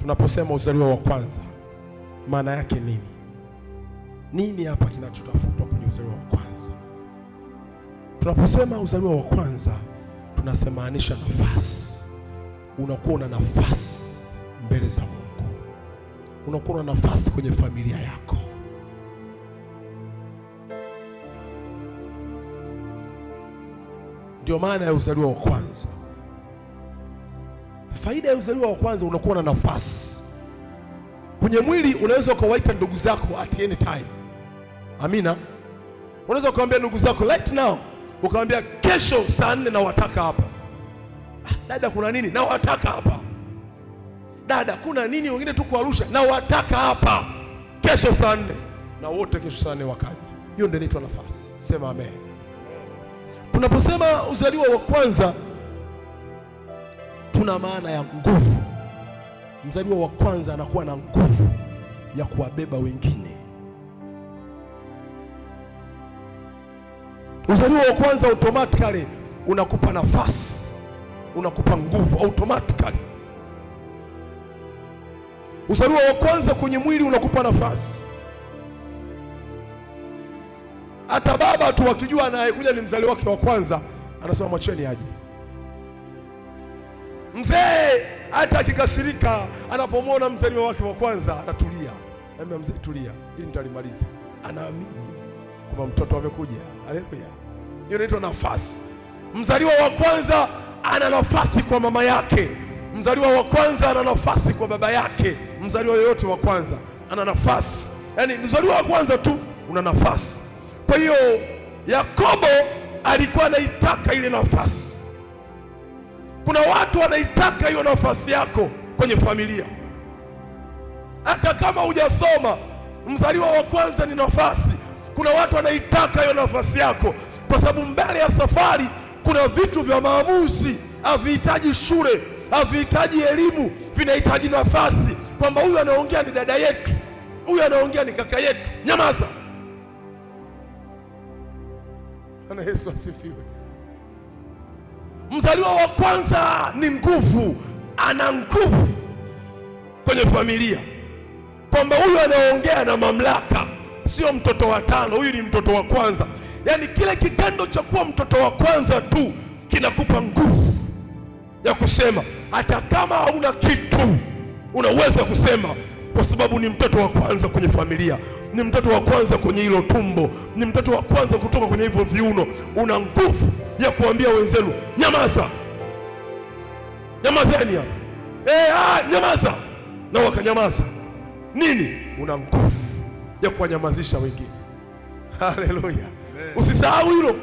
Tunaposema uzaliwa wa kwanza, maana yake nini? Nini hapa kinachotafutwa kwenye uzaliwa wa kwanza? Tunaposema uzaliwa wa kwanza, tunasemaanisha nafasi. Unakuwa na nafasi mbele za Mungu, unakuwa na nafasi kwenye familia yako. Ndio maana ya uzaliwa wa kwanza. Faida ya uzaliwa wa kwanza, unakuwa na nafasi kwenye mwili. Unaweza ukawaita ndugu zako at any time. Amina. Unaweza ukamwambia ndugu zako right now, ukamwambia kesho saa 4 na wataka hapa. Dada kuna nini? Na wataka hapa. Dada kuna nini? Wengine tuko Arusha na wataka hapa kesho saa 4, na wote kesho saa 4 wakaja. Hiyo ndio inaitwa nafasi. Sema amen. Tunaposema uzaliwa wa kwanza, tuna maana ya nguvu. Mzaliwa wa kwanza anakuwa na nguvu ya kuwabeba wengine. Uzaliwa wa kwanza automatically unakupa nafasi, unakupa nguvu automatically. Uzaliwa wa kwanza kwenye mwili unakupa nafasi. Hata baba tu wakijua anayekuja ni mzaliwa wake wa kwanza, anasema mwacheni aje. Mzee hata akikasirika, anapomwona mzaliwa wake wa kwanza anatulia. Anambia mzee tulia, ili nitalimaliza. Anaamini kwamba mtoto amekuja. Haleluya. Hiyo inaitwa nafasi. Mzaliwa wa kwanza ana nafasi kwa mama yake. Mzaliwa wa kwanza ana nafasi kwa baba yake. Mzaliwa yoyote wa kwanza ana nafasi. Yaani mzaliwa wa kwanza tu una nafasi. Kwa hiyo Yakobo alikuwa anaitaka ile nafasi. Kuna watu wanaitaka hiyo nafasi yako kwenye familia. Hata kama hujasoma, mzaliwa wa kwanza ni nafasi. Kuna watu wanaitaka hiyo nafasi yako, kwa sababu mbele ya safari kuna vitu vya maamuzi. Havihitaji shule, havihitaji elimu, vinahitaji nafasi. Kwamba huyu anaongea ni dada yetu, huyu anaongea ni kaka yetu, nyamaza. Bwana Yesu asifiwe. Mzaliwa wa kwanza ni nguvu, ana nguvu kwenye familia, kwamba huyu anaongea na mamlaka, sio mtoto wa tano, huyu ni mtoto wa kwanza. Yaani kile kitendo cha kuwa mtoto wa kwanza tu kinakupa nguvu ya kusema, hata kama hauna kitu unaweza kusema, kwa sababu ni mtoto wa kwanza kwenye familia, ni mtoto wa kwanza kwenye hilo tumbo, ni mtoto wa kwanza kutoka kwenye hivyo viuno. Una nguvu ya kuambia wenzenu nyamaza, nyamazeni hapa, nyamaza, na wakanyamaza. Nini? Una nguvu ya kuwanyamazisha wengine. Haleluya. Usisahau hilo.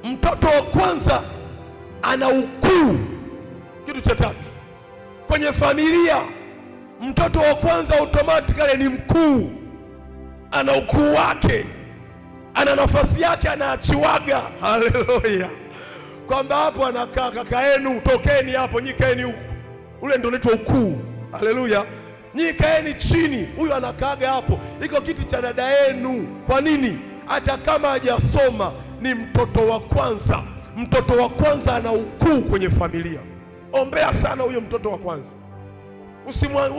Mtoto wa kwanza ana ukuu. Kitu cha tatu kwenye familia, mtoto wa kwanza automatically ni mkuu, ana ukuu wake, ana nafasi yake, anaachiwaga. Haleluya. Kwamba hapo anakaa kaka yenu, tokeni hapo, nyikaeni huko. Ule ndio unaitwa ukuu. Haleluya. Nyikaeni chini, huyu anakaaga hapo. Iko kiti cha dada yenu. Kwa nini? Hata kama hajasoma, ni mtoto wa kwanza. Mtoto wa kwanza ana ukuu kwenye familia. Ombea sana huyo mtoto wa kwanza.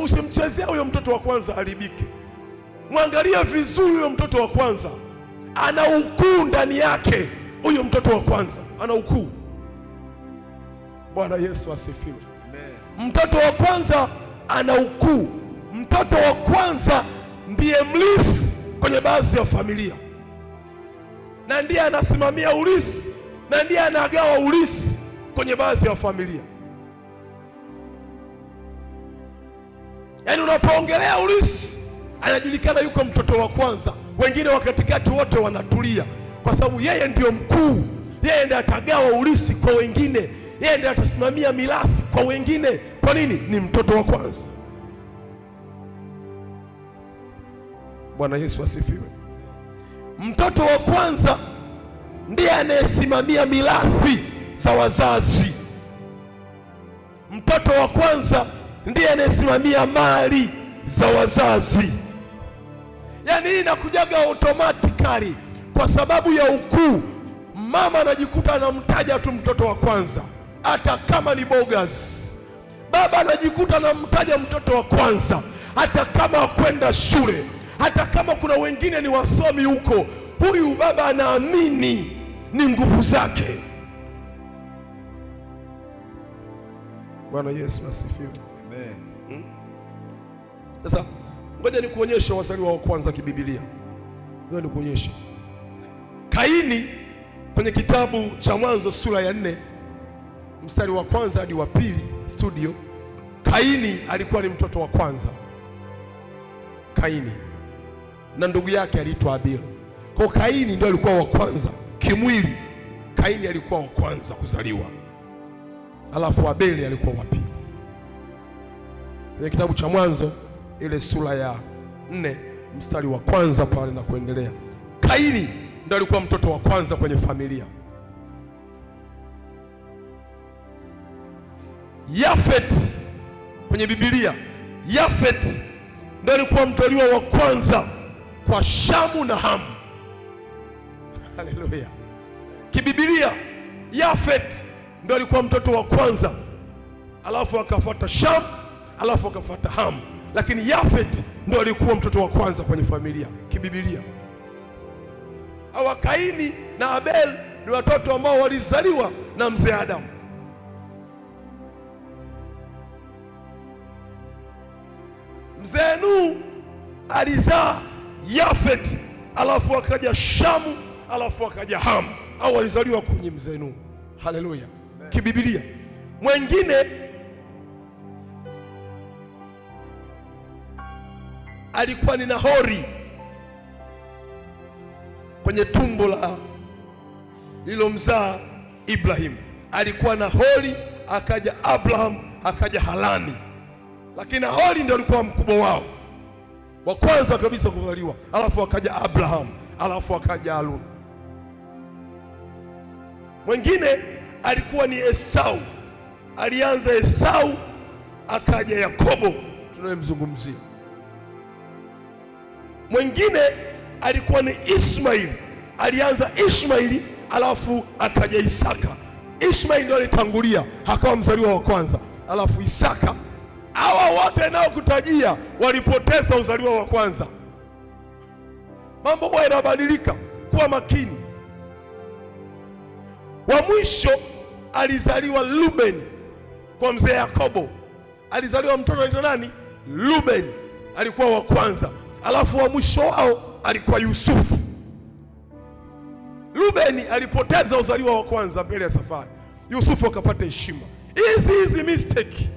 Usimchezea huyo mtoto wa kwanza haribike. Mwangalie vizuri huyo mtoto wa kwanza. Ana ukuu ndani yake. Huyo mtoto wa kwanza ana ukuu. Bwana Yesu asifiwe. Mtoto wa kwanza ana ukuu. Mtoto wa kwanza ndiye mlisi kwenye baadhi ya familia, na ndiye anasimamia ulisi, na ndiye anagawa ulisi kwenye baadhi ya familia. Yaani unapoongelea ulisi, anajulikana yuko mtoto wa kwanza. Wengine wa katikati wote wanatulia, kwa sababu yeye ndio mkuu. Yeye ndiye atagawa ulisi kwa wengine, yeye ndiye atasimamia mirasi kwa wengine. Kwa nini? Ni mtoto wa kwanza. Bwana Yesu asifiwe. Mtoto wa kwanza ndiye anayesimamia mirathi za wazazi. Mtoto wa kwanza ndiye anayesimamia mali za wazazi. Yaani hii inakujaga automatically kwa sababu ya ukuu. Mama anajikuta anamtaja tu mtoto wa kwanza, hata kama ni bogus. Baba anajikuta anamtaja mtoto wa kwanza, hata kama hakwenda shule, hata kama kuna wengine ni wasomi huko, huyu baba anaamini ni nguvu zake. Bwana Yesu asifiwe. Amen. Sasa ngoja nikuonyeshe wazaliwa wa kwanza kiBiblia. Ngoja nikuonyeshe. Kaini kwenye kitabu cha Mwanzo sura ya 4 mstari wa kwanza hadi wa pili. Studio, Kaini alikuwa ni mtoto wa kwanza. Kaini na ndugu yake aliitwa Abel. Kwa Kaini ndio alikuwa wa kwanza kimwili. Kaini alikuwa wa kwanza kuzaliwa, alafu Abeli alikuwa wa pili. Kwenye kitabu cha Mwanzo ile sura ya 4 mstari wa kwanza pale na kuendelea, Kaini ndio alikuwa mtoto wa kwanza kwenye familia. Yafet kwenye Biblia, Yafet ndio alikuwa mtoliwa wa kwanza kwa Shamu na Hamu. Haleluya. Kibibilia Yafet ndio alikuwa mtoto wa kwanza, alafu akafuata Shamu, alafu akafuata Hamu, lakini Yafet ndio alikuwa mtoto wa kwanza kwenye familia kibibilia. Hawa Kaini na Abel ni watoto ambao walizaliwa na mzee Adamu. Mzee Nuhu alizaa Yafet, alafu akaja Shamu, alafu akaja Hamu. Au walizaliwa kwenye mzee Nuhu. Haleluya. Kibibilia mwingine alikuwa ni Nahori kwenye tumbo la lililomzaa Ibrahim. Alikuwa Nahori, akaja Abraham, akaja Harani, lakini Nahori ndio alikuwa mkubwa wao wa kwanza kabisa kuzaliwa, alafu akaja Abraham, alafu akaja Haruni. Mwingine alikuwa ni Esau. Alianza Esau, akaja Yakobo tunayemzungumzia. Mwingine alikuwa ni Ishmaeli. Alianza Ishmaeli, alafu akaja Isaka. Ishmaeli ndio alitangulia, akawa mzaliwa wa kwanza, alafu Isaka. Hawa wote nao kutajia walipoteza uzaliwa wa kwanza. Mambo huwa yanabadilika, kuwa makini. Wa mwisho alizaliwa Ruben kwa mzee Yakobo. Alizaliwa mtoto anaitwa nani? Ruben, alikuwa wa kwanza. Alafu wa mwisho wao alikuwa Yusufu. Ruben alipoteza uzaliwa wa kwanza mbele ya safari, Yusufu akapata heshima. Hizi mistake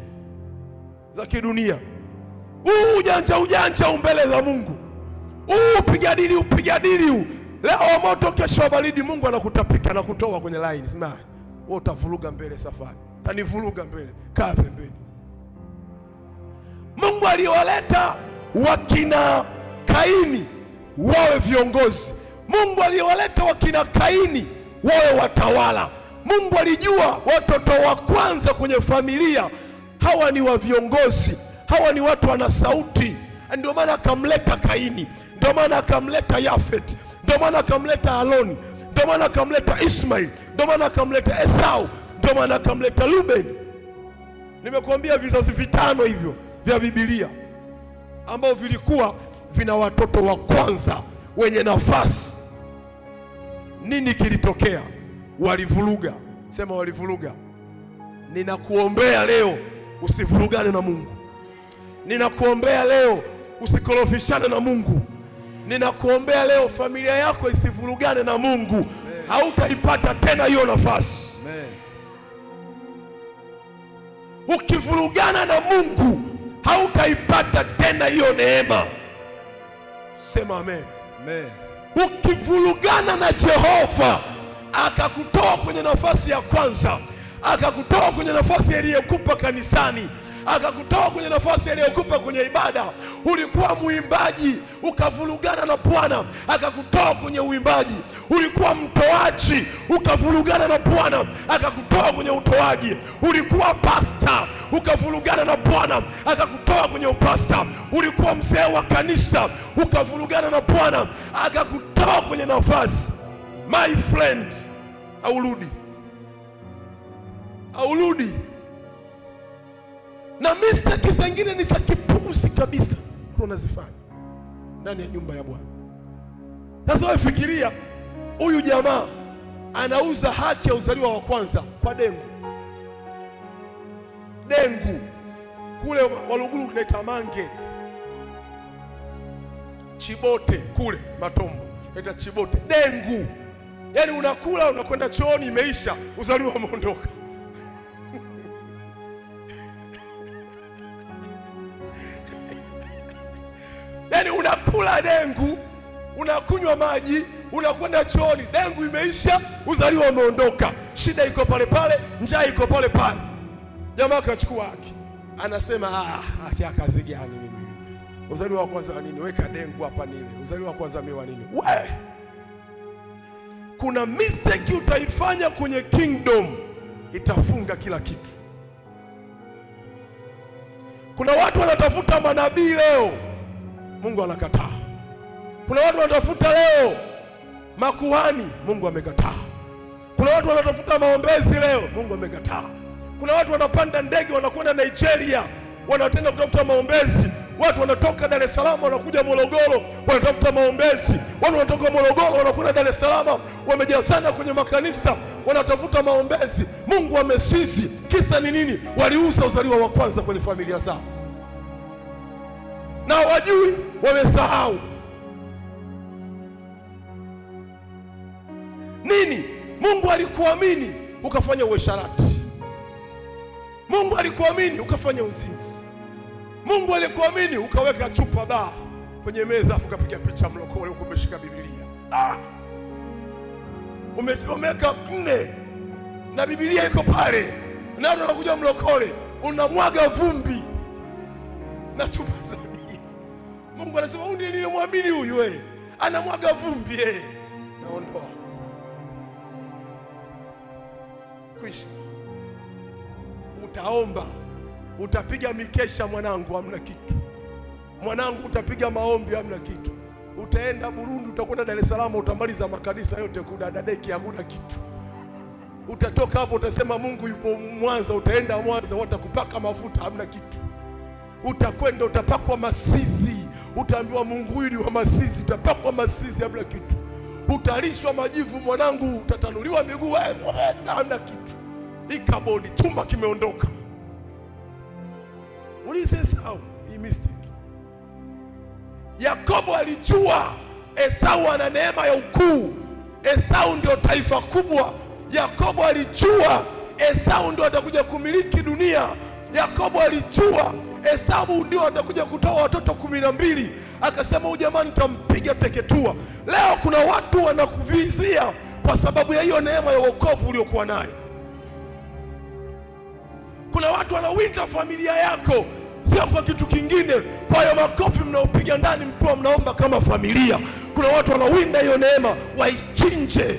za kidunia, ujanja mbele za Mungu, upiga dili leo moto, kesho wa baridi, Mungu anakutapika na kutoa kwenye line. Sema wewe utavuruga mbele safari, tanivuruga mbele, kaa pembeni. Mungu aliwaleta wakina Kaini wawe viongozi. Mungu aliwaleta wakina Kaini wawe watawala. Mungu alijua watoto wa kwanza kwenye familia hawa ni wa viongozi, hawa ni watu wana sauti. Ndio maana akamleta Kaini, ndio maana akamleta Yafet, ndio maana akamleta Haruni, ndio maana akamleta Ishmaeli, ndio maana akamleta Esau, ndio maana akamleta Ruben. Nimekuambia vizazi vitano hivyo vya Biblia ambao vilikuwa vina watoto wa kwanza wenye nafasi. Nini kilitokea? Walivuruga. Sema walivuruga. Ninakuombea leo usivurugane na Mungu. Ninakuombea leo usikorofishane na Mungu. Ninakuombea leo familia yako isivurugane na Mungu. Hautaipata tena hiyo nafasi. Ukivurugana na Mungu hautaipata tena hiyo neema. Sema amen. Amen. Ukivurugana na Jehova akakutoa kwenye nafasi ya kwanza, akakutoa kwenye nafasi aliyokupa kanisani, akakutoa kwenye nafasi aliyokupa kwenye ibada. Ulikuwa muimbaji, ukavurugana na Bwana, akakutoa kwenye uimbaji. Ulikuwa mtoaji, ukavurugana na Bwana, akakutoa kwenye utoaji. Ulikuwa pasta, ukavurugana na Bwana, akakutoa kwenye upasta. Ulikuwa mzee wa kanisa, ukavurugana na Bwana, akakutoa kwenye nafasi. My friend, aurudi aurudi. Na mistake zingine ni za kipuzi kabisa unazifanya ndani ya nyumba ya Bwana. Sasa wewe fikiria, huyu jamaa anauza haki ya uzaliwa wa kwanza kwa dengu. Dengu kule Waluguru tunaita mange, chibote kule Matombo tunaita chibote. Dengu yaani unakula unakwenda chooni, imeisha, uzaliwa umeondoka. Yaani unakula dengu, unakunywa maji, unakwenda chooni, dengu imeisha, uzaliwa umeondoka. Shida iko pale pale, njaa iko pale pale. Jamaa akachukua haki, anasema haki ya kazi gani mimi? Uzaliwa wa kwanza nini? Weka dengu hapa nile. Uzaliwa wa kwanza mewa nini? We, kuna mistake utaifanya kwenye kingdom itafunga kila kitu. Kuna watu wanatafuta manabii leo, Mungu anakataa. Kuna watu wanatafuta leo makuhani, Mungu amekataa. Kuna watu wanatafuta maombezi leo, Mungu amekataa. Kuna watu wanapanda ndege wanakwenda Nigeria, wanatenda kutafuta maombezi. Watu wanatoka Dar es Salaam wanakuja Morogoro wanatafuta maombezi. Watu wanatoka Morogoro wanakwenda Dar es Salaam, wamejazana kwenye makanisa wanatafuta maombezi. Mungu amesizi. Kisa ni nini? Waliuza uzaliwa wa kwanza kwenye familia zao, na wajui, wamesahau nini. Mungu alikuamini ukafanya uasherati. Mungu alikuamini ukafanya uzinzi. Mungu alikuamini ukaweka chupa baa kwenye meza afu ukapiga picha mlokole huko umeshika Biblia. Umeweka nne na Biblia iko pale, na watu wanakuja mlokole unamwaga vumbi na chupa za bia. Mungu anasema huyu ndiye nilimwamini huyu, wewe anamwaga vumbi, naondoa. Kwisha. Utaomba, utapiga mikesha mwanangu, hamna kitu. Mwanangu utapiga maombi, hamna kitu. Utaenda Burundi, utakwenda Dar es Salaam, utamaliza makanisa yote kudadadeki, hakuna kitu. Utatoka hapo utasema Mungu yupo Mwanza, utaenda Mwanza watakupaka mafuta, hamna kitu. Utakwenda utapakwa masizi, utaambiwa Mungu huyu ni wa masizi, utapakwa masizi, hamna kitu. Utalishwa majivu mwanangu, utatanuliwa miguu, hamna kitu. Ikabodi, chuma kimeondoka. Ulize Esau hii mistake. Yakobo alijua Esau ana neema ya ukuu. Esau ndio taifa kubwa. Yakobo alijua Esau ndio atakuja kumiliki dunia. Yakobo alijua Esau ndio atakuja kutoa watoto 12. Akasema huyu jamaa nitampiga teketua. Leo kuna watu wanakuvizia kwa sababu ya hiyo neema ya wokovu uliokuwa nayo. Kuna watu wanawinda familia yako, sio kwa kitu kingine, kwa hiyo makofi mnaopiga ndani mkiwa mnaomba kama familia. Kuna watu wanawinda hiyo neema waichinje,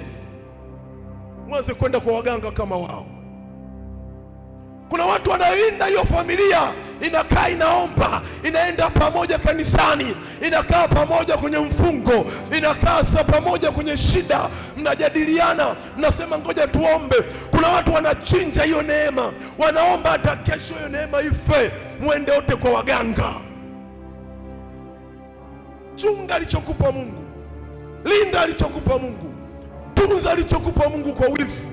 mwanze kwenda kwa waganga kama wao. Kuna watu wanawinda hiyo familia, inakaa inaomba, inaenda pamoja kanisani, inakaa pamoja kwenye mfungo, inakaa pamoja kwenye shida, mnajadiliana, mnasema ngoja tuombe. Kuna watu wanachinja hiyo neema, wanaomba hata kesho hiyo neema ife, muende wote kwa waganga. Chunga alichokupa Mungu, linda alichokupa Mungu, tunza alichokupa Mungu kwa wivu.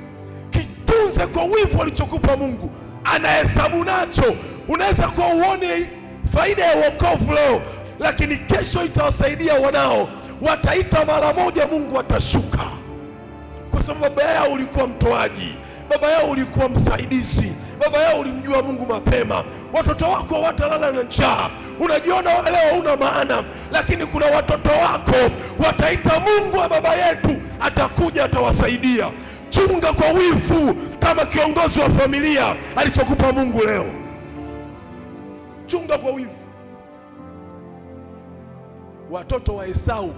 Kitunze kwa wivu alichokupa Mungu, anahesabu nacho. Unaweza kuwa uone faida ya wokovu leo, lakini kesho itawasaidia wanao. Wataita mara moja, Mungu atashuka, kwa sababu baba yao ulikuwa mtoaji, baba yao ulikuwa msaidizi, baba yao ulimjua Mungu mapema. Watoto wako watalala na njaa. Unajiona leo una maana, lakini kuna watoto wako wataita Mungu wa baba yetu, atakuja atawasaidia. Chunga kwa wivu kama kiongozi wa familia alichokupa Mungu leo. Chunga kwa wivu. Watoto wa Esau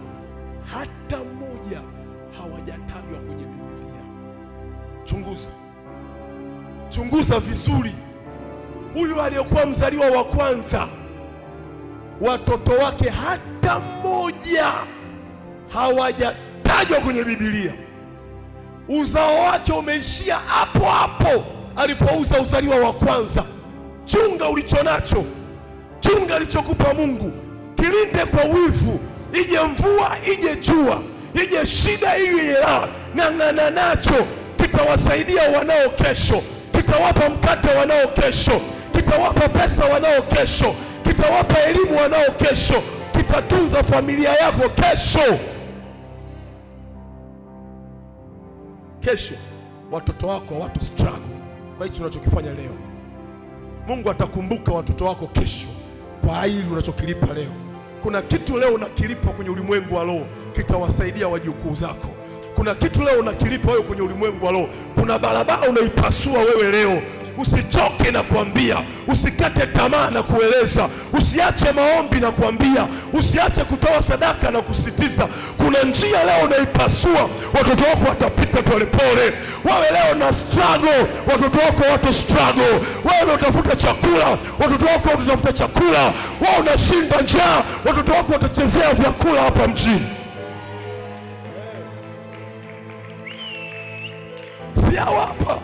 hata mmoja hawajatajwa kwenye Biblia. Chunguza vizuri. Huyu aliyekuwa mzaliwa wa kwanza, watoto wake hata mmoja hawajatajwa kwenye Biblia. Uzao wake umeishia hapo hapo, alipouza uzaliwa wa kwanza. Chunga ulicho nacho, chunga alichokupa Mungu, kilinde kwa wivu. Ije mvua, ije jua, ije shida, ije raha, ng'ang'ana nacho. Kitawasaidia wanao kesho, kitawapa mkate wanao kesho, kitawapa pesa wanao kesho, kitawapa elimu wanao kesho, kitatunza familia yako kesho. Kesho watoto wako hawatu struggle kwa hicho unachokifanya leo. Mungu atakumbuka watoto wako kesho kwa hili unachokilipa leo. Kuna kitu leo unakilipa kwenye ulimwengu wa roho, kitawasaidia wajukuu zako. Kuna kitu leo unakilipa wewe kwenye ulimwengu wa roho. Kuna barabara unaipasua wewe leo. Usichoke na kuambia, usikate tamaa na kueleza, usiache maombi na kuambia, usiache kutoa sadaka na kusitiza. Kuna njia leo unaipasua, watoto wako watapita polepole. Wewe leo na struggle, watoto wako watu struggle. Wewe unatafuta chakula, watoto wako watatafuta chakula. Wewe unashinda njaa, watoto wako watachezea vyakula hapa mjini. Si hapa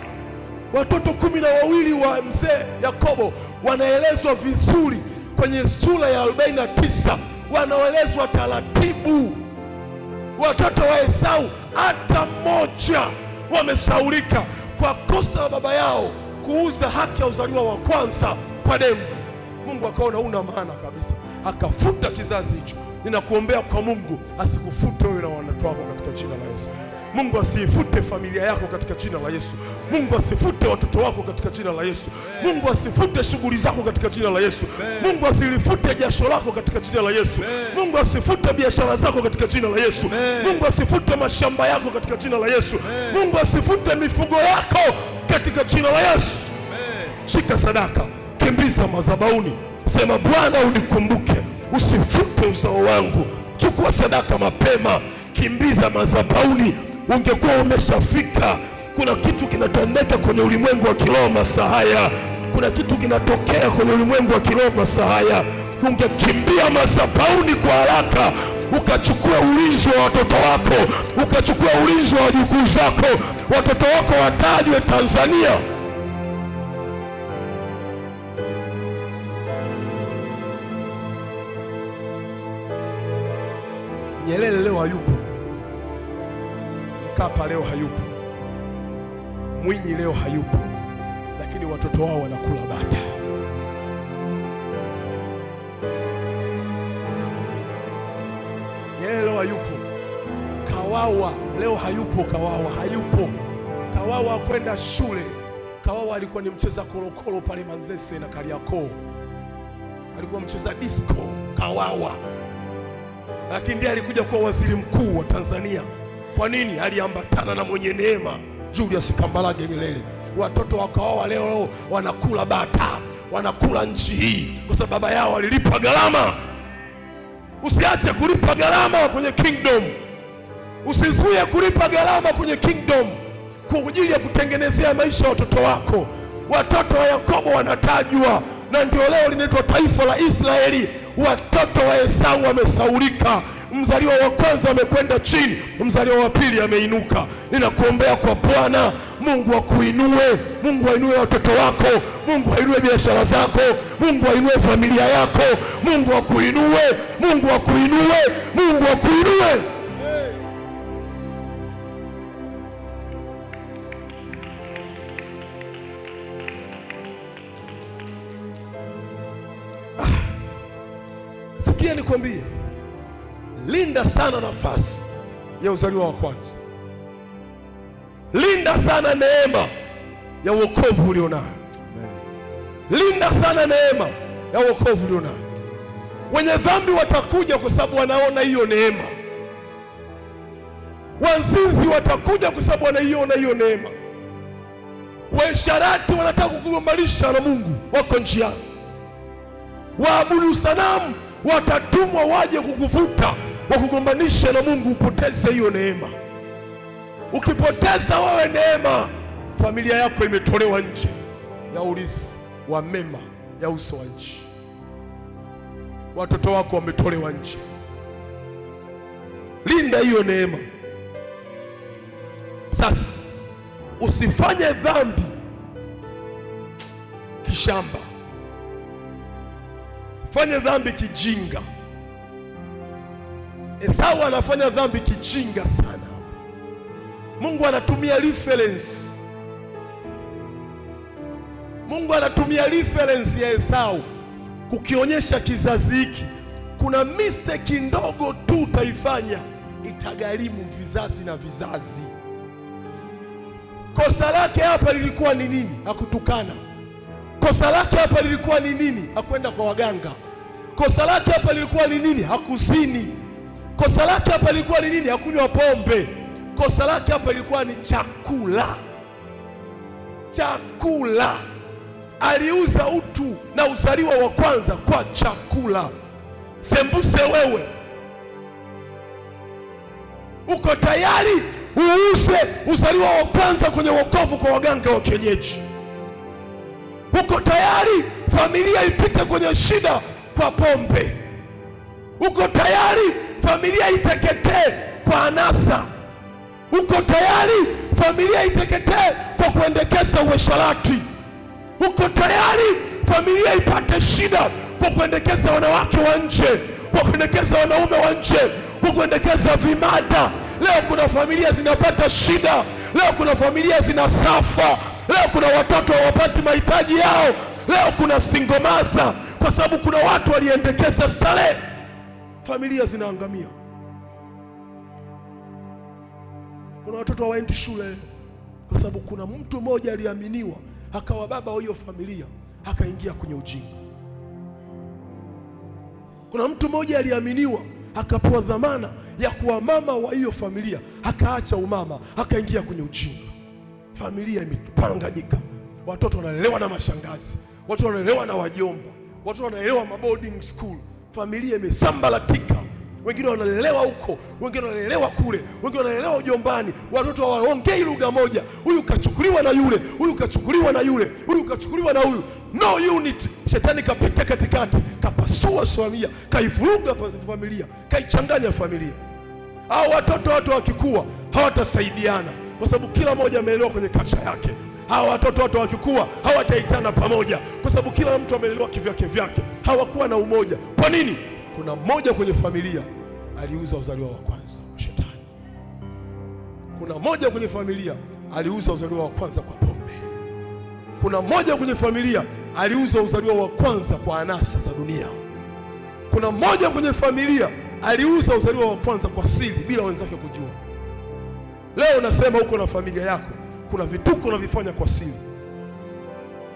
watoto 12 wa mzee Yakobo wanaelezwa vizuri kwenye sura ya 49, wanaelezwa taratibu. Watoto wa Esau hata mmoja wamesaulika kwa kosa la baba yao kuuza haki ya uzaliwa wa kwanza kwa demu. Mungu akaona una maana kabisa, akafuta kizazi hicho. Ninakuombea kwa Mungu asikufute wewe na watoto wako katika jina la Yesu. Mungu asifute familia yako katika jina la Yesu. Mungu asifute watoto wako katika jina la Yesu. Mungu asifute shughuli zako katika jina la Yesu. Mungu asilifute jasho lako katika jina la Yesu. Mungu asifute biashara zako katika jina la Yesu. Mungu asifute mashamba yako katika jina la Yesu. Mungu asifute mifugo yako katika jina la Yesu. Shika sadaka, kimbiza madhabahuni, sema Bwana unikumbuke, usifute uzao wangu. Chukua sadaka mapema, kimbiza madhabahuni. Ungekuwa umeshafika. Kuna kitu kinatendeka kwenye ulimwengu wa kiroho masaa haya. Kuna kitu kinatokea kwenye ulimwengu wa kiroho masaa haya. Ungekimbia madhabahuni kwa haraka, ukachukua ulinzi wa watoto wako, ukachukua ulinzi wa wajukuu zako. Watoto wako watajwe Tanzania. Nyerere leo hayupo, Mkapa leo hayupo, Mwinyi leo hayupo, lakini watoto wao wanakula bata. Nyerere leo hayupo, Kawawa leo hayupo, Kawawa hayupo. Kawawa kwenda shule. Kawawa alikuwa ni mcheza kolokolo pale Manzese na Kariakoo, alikuwa mcheza disco Kawawa, lakini ndiye alikuja kuwa waziri mkuu wa Tanzania. Kwa nini? Aliambatana na mwenye neema Julius Kambarage Nyerere. Watoto wa Kawawa leo wanakula bata, wanakula nchi hii kwa sababu baba yao alilipa gharama. Usiache kulipa gharama kwenye kingdom, usizuie kulipa gharama kwenye kingdom kwa ajili ya kutengenezea maisha watoto wako. Watoto wa Yakobo wanatajwa, na ndio leo linaitwa taifa la Israeli. Watoto wa Esau wamesaulika. Mzaliwa wa kwanza amekwenda chini, mzaliwa wa pili ameinuka. Ninakuombea kwa Bwana, Mungu akuinue, Mungu ainue watoto wako, Mungu ainue biashara zako, Mungu ainue familia yako, Mungu akuinue, Mungu akuinue, Mungu akuinue. Sikia nikwambie, linda sana nafasi ya uzaliwa wa kwanza. Linda sana neema ya wokovu ulionayo. Linda sana neema ya wokovu ulionayo. Wenye dhambi watakuja kwa sababu wanaona hiyo neema. Wazinzi watakuja kwa sababu wanaiona hiyo neema. Waisharati wanataka kukugombanisha na Mungu, wako njiani. Waabudu sanamu watatumwa waje kukuvuta, wakugombanisha na Mungu, upoteze hiyo neema. Ukipoteza wewe neema, familia yako imetolewa nje ya urithi wa mema ya uso wa nchi. Watoto wako wametolewa nje. Linda hiyo neema. Sasa usifanye dhambi kishamba, sifanye dhambi kijinga. Esau anafanya dhambi kijinga sana. Mungu anatumia reference. Mungu anatumia reference ya Esau kukionyesha kizazi hiki kuna mistake ndogo tu utaifanya itagharimu vizazi na vizazi. Kosa lake hapa lilikuwa ni nini? Hakutukana. Kosa lake hapa lilikuwa ni nini? Hakwenda kwa waganga. Kosa lake hapa lilikuwa ni nini? Hakuzini. Kosa lake hapa lilikuwa ni nini? Hakunywa pombe. Kosa lake hapa lilikuwa ni chakula. Chakula. Aliuza utu na uzaliwa wa kwanza kwa chakula. Sembuse wewe, uko tayari uuze uzaliwa wa kwanza kwenye wokovu kwa waganga wa kienyeji? Uko tayari familia ipite kwenye shida kwa pombe? Uko tayari familia iteketee kwa anasa? Uko tayari familia iteketee kwa kuendekeza uasherati? Uko tayari familia ipate shida kwa kuendekeza wanawake wa nje, kwa kuendekeza wanaume wa nje, kwa kuendekeza vimada? Leo kuna familia zinapata shida. Leo kuna familia zinasafa. Leo kuna watoto hawapati mahitaji yao. Leo kuna singomaza kwa sababu kuna watu waliendekeza starehe. Familia zinaangamia. Kuna watoto hawaendi shule kwa sababu kuna mtu mmoja aliaminiwa akawa baba wa hiyo familia, akaingia kwenye ujinga. Kuna mtu mmoja aliaminiwa akapewa dhamana ya kuwa mama wa hiyo familia, akaacha umama, akaingia kwenye ujinga. Familia imepanganyika. Watoto wanalelewa na mashangazi, watoto wanalelewa na wajomba, watoto wanalelewa boarding school. Familia imesambaratika. Wengine wanalelewa huko, wengine wanalelewa kule, wengine wanalelewa ujombani. Watoto hawaongei lugha moja. Huyu kachukuliwa na yule, huyu kachukuliwa na yule, huyu kachukuliwa na huyu. No unit. Shetani kapita katikati, kapasua familia, kaivuruga familia, kaichanganya familia. Hao watoto wakikua hawatasaidiana kwa sababu kila mmoja amelelewa kwenye kacha yake. Hao watoto wakikua hawataitana pamoja kwa sababu kila mtu amelelewa kivyake vyake. Hawakuwa na umoja. Kwa nini? Kuna mmoja kwenye familia aliuza uzaliwa wa kwanza kwa shetani. Kuna mmoja kwenye familia aliuza uzaliwa wa kwanza kwa pombe. Kuna mmoja kwenye familia aliuza uzaliwa wa kwanza kwa anasa za dunia. Kuna mmoja kwenye familia aliuza uzaliwa wa kwanza kwa siri bila wenzake kujua. Leo nasema huko na familia yako kuna vituko unavifanya kwa siri.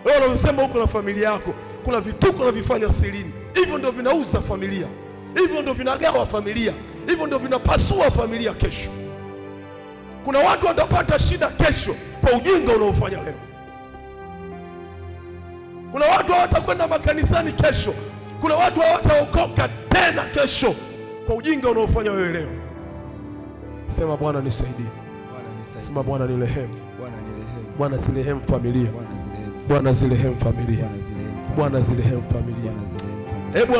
Leo unasema huko na familia yako kuna vituko unavifanya sirini. Hivyo ndio vinauza familia. Hivyo ndio vinagawa familia. Hivyo ndio vinapasua familia kesho. Kuna watu watapata shida kesho kwa ujinga unaofanya leo. Kuna watu hawatakwenda makanisani kesho. Kuna watu hawataokoka tena kesho kwa ujinga unaofanya wewe leo. Sema Bwana nisaidie. Sema Bwana nirehemu. Bwana zirehemu familia. Bwana zirehemu familia. Bwana zirehemu familia. Hebu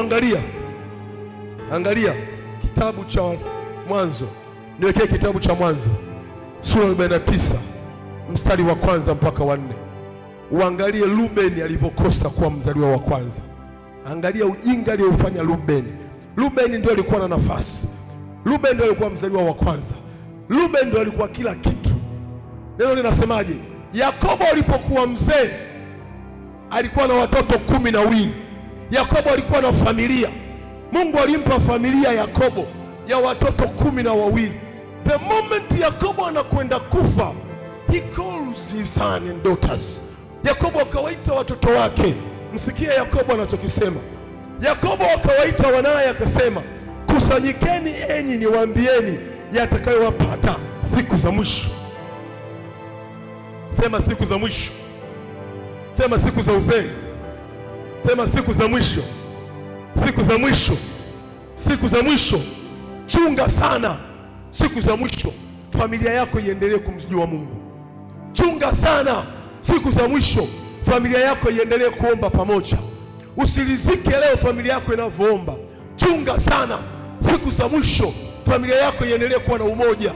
angalia kitabu cha Mwanzo. Niwekee kitabu cha Mwanzo sura 49 mstari wa kwanza mpaka wa 4. Uangalie Rubeni alivyokosa kuwa mzaliwa wa kwanza. Angalia ujinga aliofanya Rubeni. Rubeni ndio alikuwa na nafasi. Rubeni ndio alikuwa mzaliwa wa kwanza. Rubeni ndio alikuwa kila kitu. Neno linasemaje? Yakobo alipokuwa mzee alikuwa na watoto 12. Yakobo alikuwa na familia. Mungu alimpa familia Yakobo ya watoto 12. The moment Yakobo anakwenda kufa, he calls his son and daughters. Yakobo akawaita watoto wake. Msikie Yakobo anachokisema. Yakobo akawaita wanaye akasema, kusanyikeni enyi niwaambieni yatakayowapata siku za mwisho. Sema siku za mwisho. Sema siku za uzee. Sema siku za mwisho. Siku za mwisho. Siku za mwisho. Chunga sana siku za mwisho familia yako iendelee kumjua Mungu. Chunga sana siku za mwisho familia yako iendelee kuomba pamoja. Usilizike leo familia yako inavyoomba. Chunga sana siku za mwisho familia yako iendelee kuwa na umoja.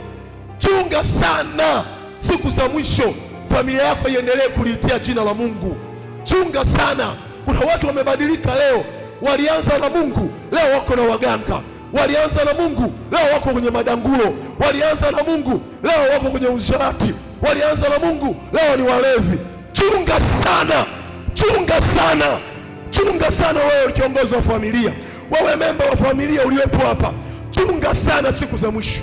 Chunga sana siku za mwisho familia yako iendelee kuliitia jina la Mungu. Chunga sana. Kuna watu wamebadilika leo, walianza na Mungu, leo wako na waganga. Walianza na Mungu, leo wako kwenye madangulo. Walianza na Mungu, leo wako kwenye usharati. Walianza na Mungu, leo ni walevi. Chunga sana, chunga sana, chunga sana. Wewe kiongozi wa familia, wewe memba wa familia uliyepo hapa, chunga sana siku za mwisho.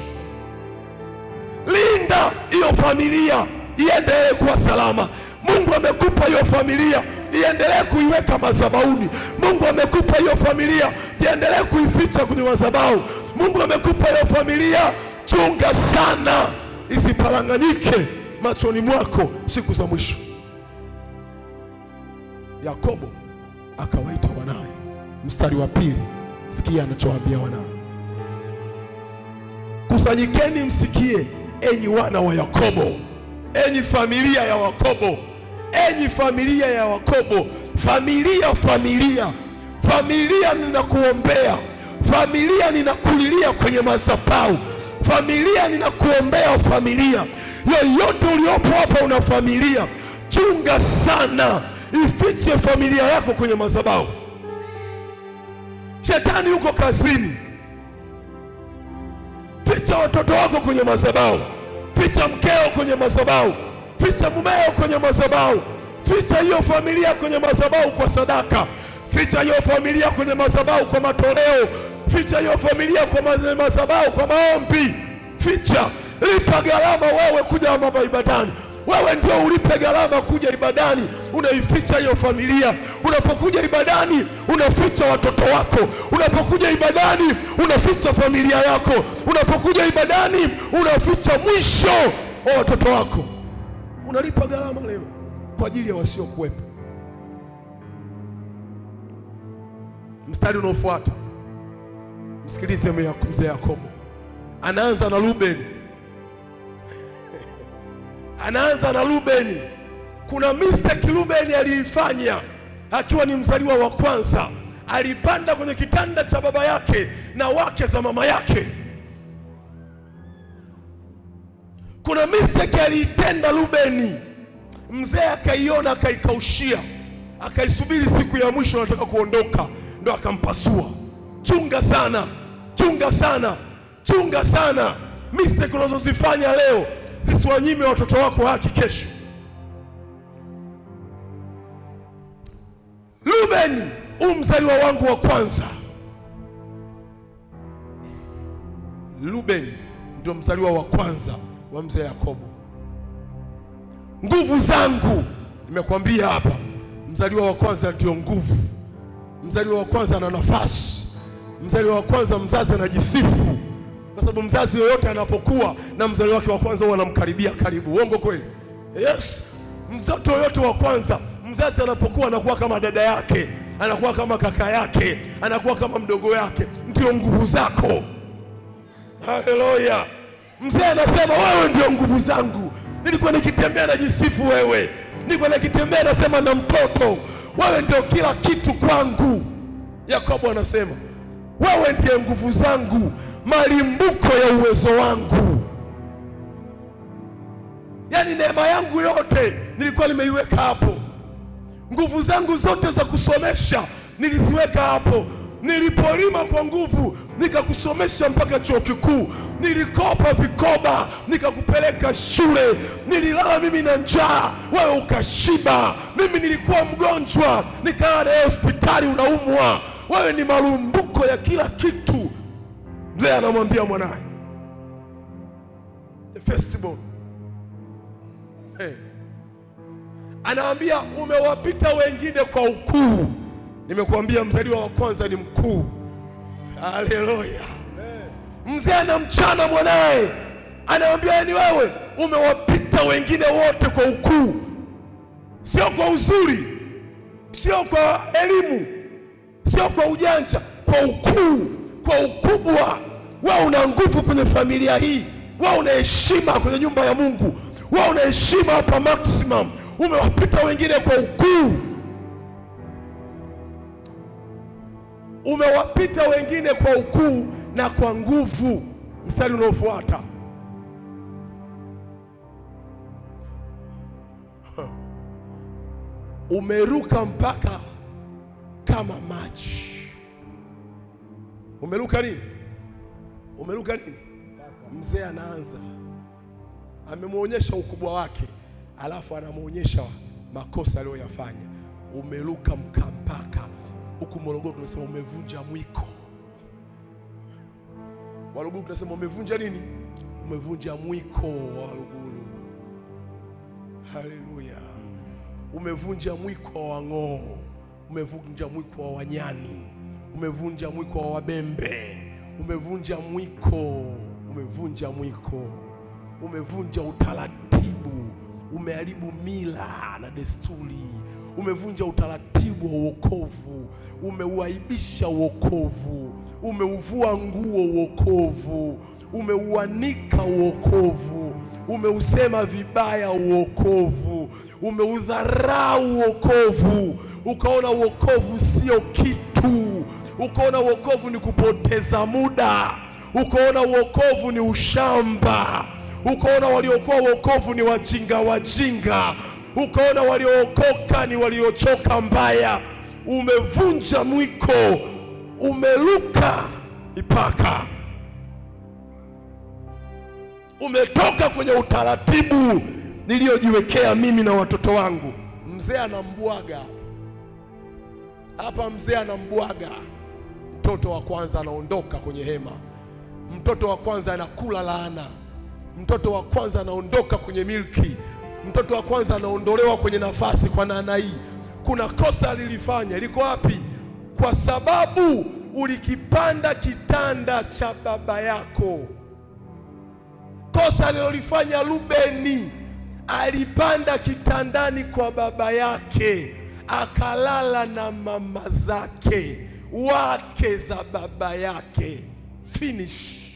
Linda hiyo familia iendelee kuwa salama. Mungu amekupa hiyo familia, iendelee kuiweka madhabahuni. Mungu amekupa hiyo familia, iendelee kuificha kwenye madhabahu. Mungu amekupa hiyo familia, chunga sana isiparanganyike machoni mwako siku za mwisho. Yakobo akawaita wanawe. Mstari wa 2, sikia anachowaambia wanawe. Kusanyikeni msikie, enyi wana wa Yakobo, enyi familia ya Yakobo, enyi familia ya Yakobo. Familia ninakuombea. Familia ninakulilia kwenye madhabahu. Familia ninakuombea. Familia yoyote uliopo hapa una familia, chunga sana, ifiche familia yako kwenye madhabahu. Shetani yuko kazini. Ficha watoto wako kwenye madhabahu. Ficha mkeo kwenye madhabahu. Ficha mumeo kwenye madhabahu. Ficha hiyo familia kwenye madhabahu kwa sadaka. Ficha hiyo familia kwenye madhabahu kwa matoleo. Ficha hiyo familia kwa madhabahu kwa maombi. Ficha, lipa gharama wewe kuja hapa ibadani. Wewe ndio ulipe gharama kuja ibadani, unaificha hiyo familia. Unapokuja ibadani unaficha watoto wako. Unapokuja ibadani unaficha familia yako. Unapokuja ibadani unaficha mwisho wa watoto wako. Unalipa gharama leo kwa ajili ya wasiokuwepo. Mstari unaofuata, msikilize mzee Yakobo. Anaanza na Rubeni. Anaanza na Rubeni. Kuna mistake Rubeni aliifanya akiwa ni mzaliwa wa kwanza. Alipanda kwenye kitanda cha baba yake na wake za mama yake. Kuna mistake aliitenda Rubeni, mzee akaiona, akaikaushia, akaisubiri siku ya mwisho anataka kuondoka, ndo akampasua. Chunga sana, chunga sana, chunga sana. Mistake unazozifanya leo zisiwanyime watoto wako haki kesho. Rubeni, mzaliwa wangu wa kwanza. Rubeni ndio mzaliwa wa kwanza wa mzee Yakobo. Nguvu zangu, nimekwambia hapa, mzaliwa wa kwanza ndio nguvu. Mzaliwa wa kwanza ana nafasi. Mzaliwa wa kwanza mzazi anajisifu, kwa sababu mzazi yoyote anapokuwa na mzaliwa wake wa kwanza huwa anamkaribia karibu. Uongo kweli? Yes. Mtoto yoyote wa kwanza mzazi anapokuwa anakuwa kama dada yake, anakuwa kama kaka yake, anakuwa kama mdogo yake. Ndio nguvu zako. Haleluya. Mzee anasema wewe ndio nguvu zangu. Nilikuwa nikitembea najisifu wewe. Nilikuwa nikitembea nasema na mtoto, wewe ndio kila kitu kwangu. Yakobo anasema wewe ndiye nguvu zangu, malimbuko ya uwezo wangu. Yaani neema yangu yote nilikuwa nimeiweka hapo. Nguvu zangu zote za kusomesha niliziweka hapo. Nilipolima kwa nguvu nikakusomesha mpaka chuo kikuu. Nilikopa vikoba nikakupeleka shule. Nililala mimi na njaa, wewe ukashiba. Mimi nilikuwa mgonjwa nikaa na hospitali unaumwa. Wewe ni malumbuko ya kila kitu. Mzee anamwambia mwanae, the firstborn. Anaambia umewapita wengine kwa ukuu. Nimekuambia mzaliwa wa kwanza ni mkuu. Haleluya. Mzee anamchana mwanae, anaambia ni wewe umewapita wengine wote kwa ukuu. Sio kwa uzuri, sio kwa elimu, sio kwa ujanja, kwa ukuu, kwa ukubwa. Wewe una nguvu kwenye familia hii. Wewe una heshima kwenye nyumba ya Mungu. Wewe una heshima hapa Maximum. Umewapita wengine kwa ukuu. Umewapita wengine kwa ukuu na kwa nguvu. Mstari unaofuata, umeruka mpaka kama maji. Umeruka nini? Umeruka nini? Mzee anaanza, amemuonyesha ukubwa wake, alafu anamuonyesha makosa aliyoyafanya. Umeruka mpaka huku Morogoro tunasema umevunja mwiko. Waluguru tunasema umevunja nini? Umevunja mwiko wa Waluguru. Haleluya. Umevunja mwiko wa Wang'oo, umevunja mwiko wa Wanyani, umevunja mwiko wa Wabembe, umevunja mwiko, umevunja mwiko, umevunja utaratibu, umeharibu mila na desturi, umevunja utaratibu wa wokovu, umeuaibisha wokovu, umeuvua nguo wokovu, umeuanika wokovu, umeusema vibaya wokovu, umeudharau wokovu, ukaona wokovu sio kitu, ukaona wokovu ni kupoteza muda, ukaona wokovu ni ushamba, ukaona waliokuwa wokovu ni wajinga, ukaona waliookoka ni waliochoka mbaya. Umevunja mwiko, umeruka mipaka, umetoka kwenye utaratibu niliojiwekea mimi na watoto wangu. Mzee anambwaga hapa, mzee anambwaga. Mtoto wa kwanza anaondoka kwenye hema, mtoto wa kwanza anakula laana, mtoto wa kwanza anaondoka kwenye milki, mtoto wa kwanza anaondolewa kwenye nafasi kwa nana hii. Kuna kosa alilifanya, liko wapi? Kwa sababu ulikipanda kitanda cha baba yako. Kosa alilolifanya Rubeni, alipanda kitandani kwa baba yake, akalala na mama zake, wake za baba yake. Finish.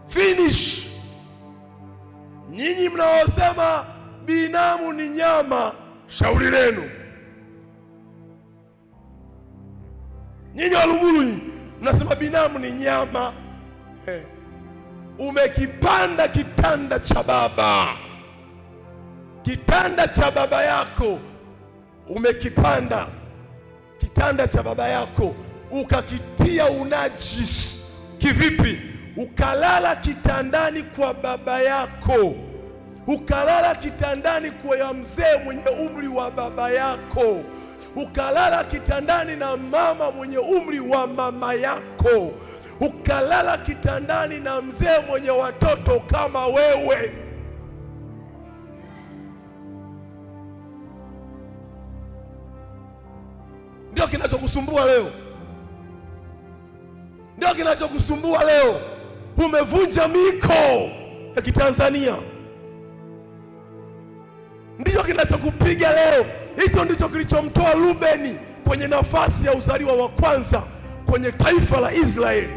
Finish. Nyinyi mnaosema binamu ni nyama, shauri lenu. Nyinyi Waluguru mnasema binamu ni nyama. Umekipanda kitanda cha baba, kitanda cha baba yako. Umekipanda kitanda cha baba yako ukakitia unajisi. Kivipi? Ukalala kitandani kwa baba yako, ukalala kitandani kwa ya mzee mwenye umri wa baba yako, ukalala kitandani na mama mwenye umri wa mama yako, ukalala kitandani na mzee mwenye watoto kama wewe. Ndio kinachokusumbua leo, ndio kinachokusumbua leo. Umevunja miko ya Kitanzania, ndicho kinachokupiga leo. Hicho ndicho kilichomtoa Rubeni kwenye nafasi ya uzaliwa wa kwanza kwenye taifa la Israeli.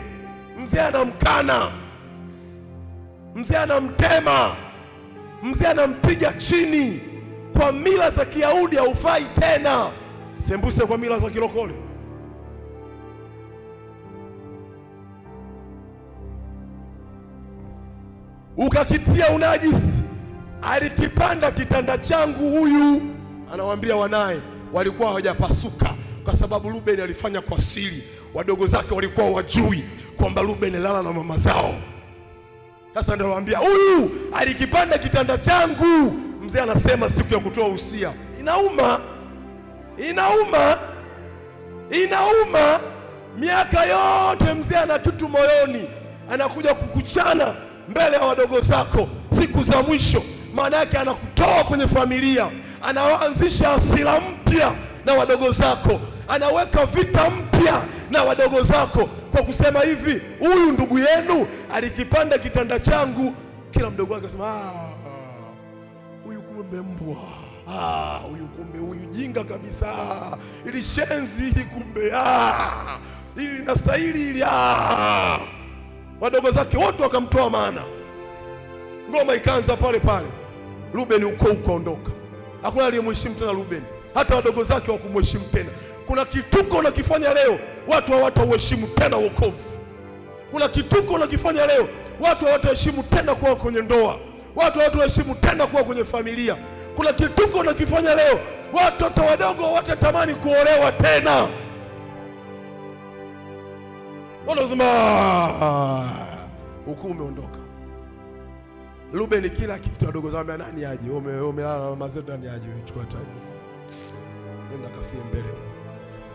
Mzee anamkana, mzee anamtema, mzee anampiga chini. Kwa mila za Kiyahudi haufai tena, sembuse kwa mila za Kilokole. Ukakitia unajisi. Alikipanda kitanda changu huyu, anawaambia wanaye walikuwa hawajapasuka kwa sababu Rubeni alifanya kwa siri. Wadogo zake walikuwa wajui kwamba Rubeni lala na mama zao. Sasa ndio anawaambia huyu alikipanda kitanda changu. Mzee anasema siku ya kutoa usia. Inauma, inauma, inauma. Miaka yote mzee ana kitu moyoni, anakuja kukuchana mbele ya wadogo zako siku za mwisho. Maana yake anakutoa kwenye familia, anaanzisha hasira mpya na wadogo zako, anaweka vita mpya na wadogo zako kwa kusema hivi, huyu ndugu yenu alikipanda kitanda changu. Kila mdogo wake akasema huyu kumbe mbwa, huyu kumbe, huyu jinga kabisa, ili shenzi, ili kumbe, ili linastahili, ili wadogo zake wote wakamtoa maana. Ngoma ikaanza pale pale. Rubeni uko ondoka. Hakuna aliyemheshimu tena Rubeni, hata wadogo zake hawakumheshimu tena. Kuna kituko unakifanya leo, watu hawataheshimu tena wokovu. Kuna kituko unakifanya leo, watu hawataheshimu tena kuwa kwenye ndoa. watu hawatuheshimu tena kuwa kwenye familia. Kuna kituko unakifanya leo, watoto wadogo watatamani kuolewa tena. Wanasema huku umeondoka. Ruben kila kitu wadogo zao nani aje? Umelala na mazetu nani aje? Chukua time. Nenda kafie mbele.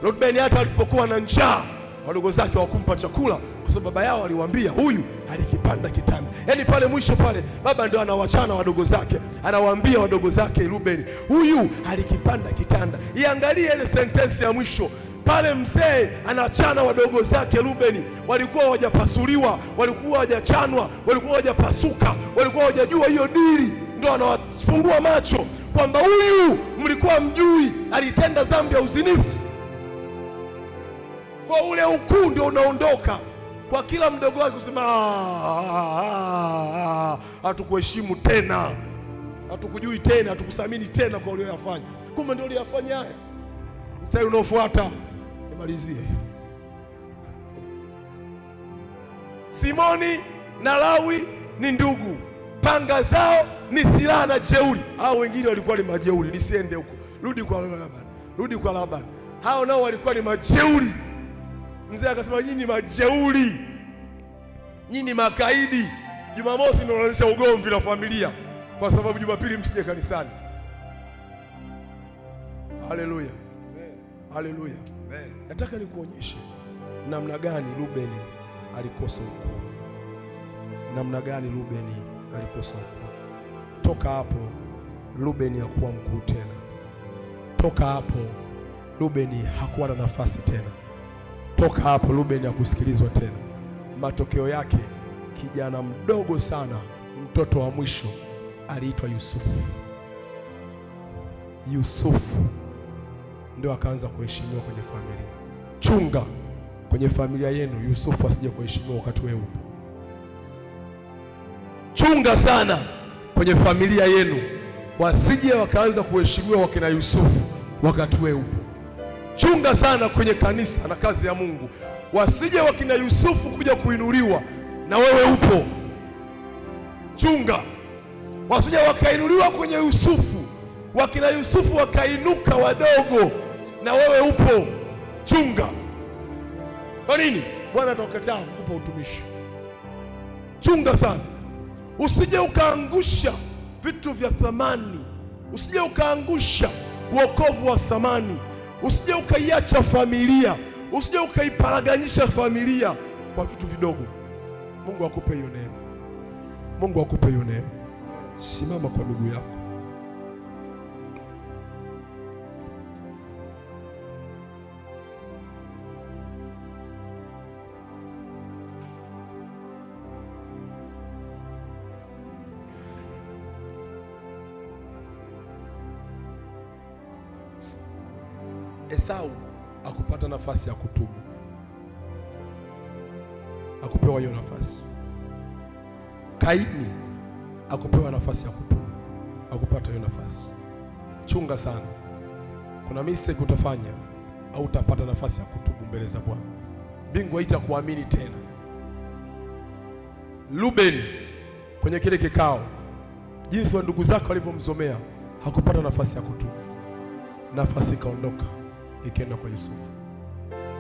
Ruben hata alipokuwa na njaa, wadogo zake hawakumpa chakula kwa sababu baba yao aliwaambia huyu alikipanda kitanda. Yaani pale mwisho pale baba ndio anawachana wadogo zake, anawaambia wadogo zake Ruben, huyu alikipanda kitanda. Iangalie ile sentensi ya mwisho. Pale mzee anachana wadogo zake Ruben, walikuwa hawajapasuliwa, walikuwa hawajachanwa, walikuwa hawajapasuka, walikuwa hawajajua hiyo dili. Ndio anawafungua macho kwamba huyu mlikuwa mjui alitenda dhambi ya uzinifu. Kwa ule ukuu ndio unaondoka kwa kila mdogo wake kusema hatukuheshimu tena, hatukujui tena, hatukusamini tena kwa uliyofanya. Kumbe ndio uliyofanya haya. Mstari unaofuata nimalizie. Simoni na Lawi ni ndugu, panga zao ni silaha na jeuri. Hao wengine walikuwa ni majeuri, nisiende huko. Rudi kwa Labani. Hao nao walikuwa ni majeuri. Mzee akasema nyinyi majeuri, nyinyi makaidi. Jumamosi ndio unaanzisha ugomvi na familia kwa sababu Jumapili msije kanisani. Haleluya. Haleluya. Nataka nikuonyeshe namna gani Ruben alikosa ukuu. Namna gani Ruben alikosa ukuu. Toka hapo Ruben hakuwa mkuu tena. Toka hapo Ruben hakuwa na nafasi tena. Toka hapo Ruben hakusikilizwa tena. Matokeo yake kijana mdogo sana, mtoto wa mwisho, aliitwa Yusufu. Yusufu ndio akaanza kuheshimiwa kwenye familia. Chunga kwenye familia yenu Yusufu asije kuheshimiwa wakati wewe upo. Chunga sana kwenye familia yenu wasije wakaanza kuheshimiwa wakina Yusufu wakati wewe upo. Chunga sana kwenye kanisa na kazi ya Mungu wasije wakina Yusufu kuja kuinuliwa na wewe upo. Chunga wasije wakainuliwa kwenye Yusufu, wakina Yusufu wakainuka wadogo na wewe upo. Chunga. Kwa nini? Bwana atakataa kukupa utumishi. Chunga sana usije ukaangusha vitu vya thamani, usije ukaangusha wokovu wa thamani, usije ukaiacha familia, usije ukaiparaganyisha familia kwa vitu vidogo. Mungu akupe hiyo neema. Mungu akupe hiyo neema. Simama kwa miguu yako. Esau akupata nafasi ya kutubu, akupewa hiyo nafasi. Kaini akupewa nafasi ya kutubu, akupata hiyo nafasi. Chunga sana, kuna mistake utafanya au utapata nafasi ya kutubu mbele za Bwana. Mbingu haitakuamini tena. Ruben kwenye kile kikao, jinsi wa ndugu zake walivyomzomea, hakupata nafasi ya kutubu. Nafasi ikaondoka ikaenda kwa Yusufu.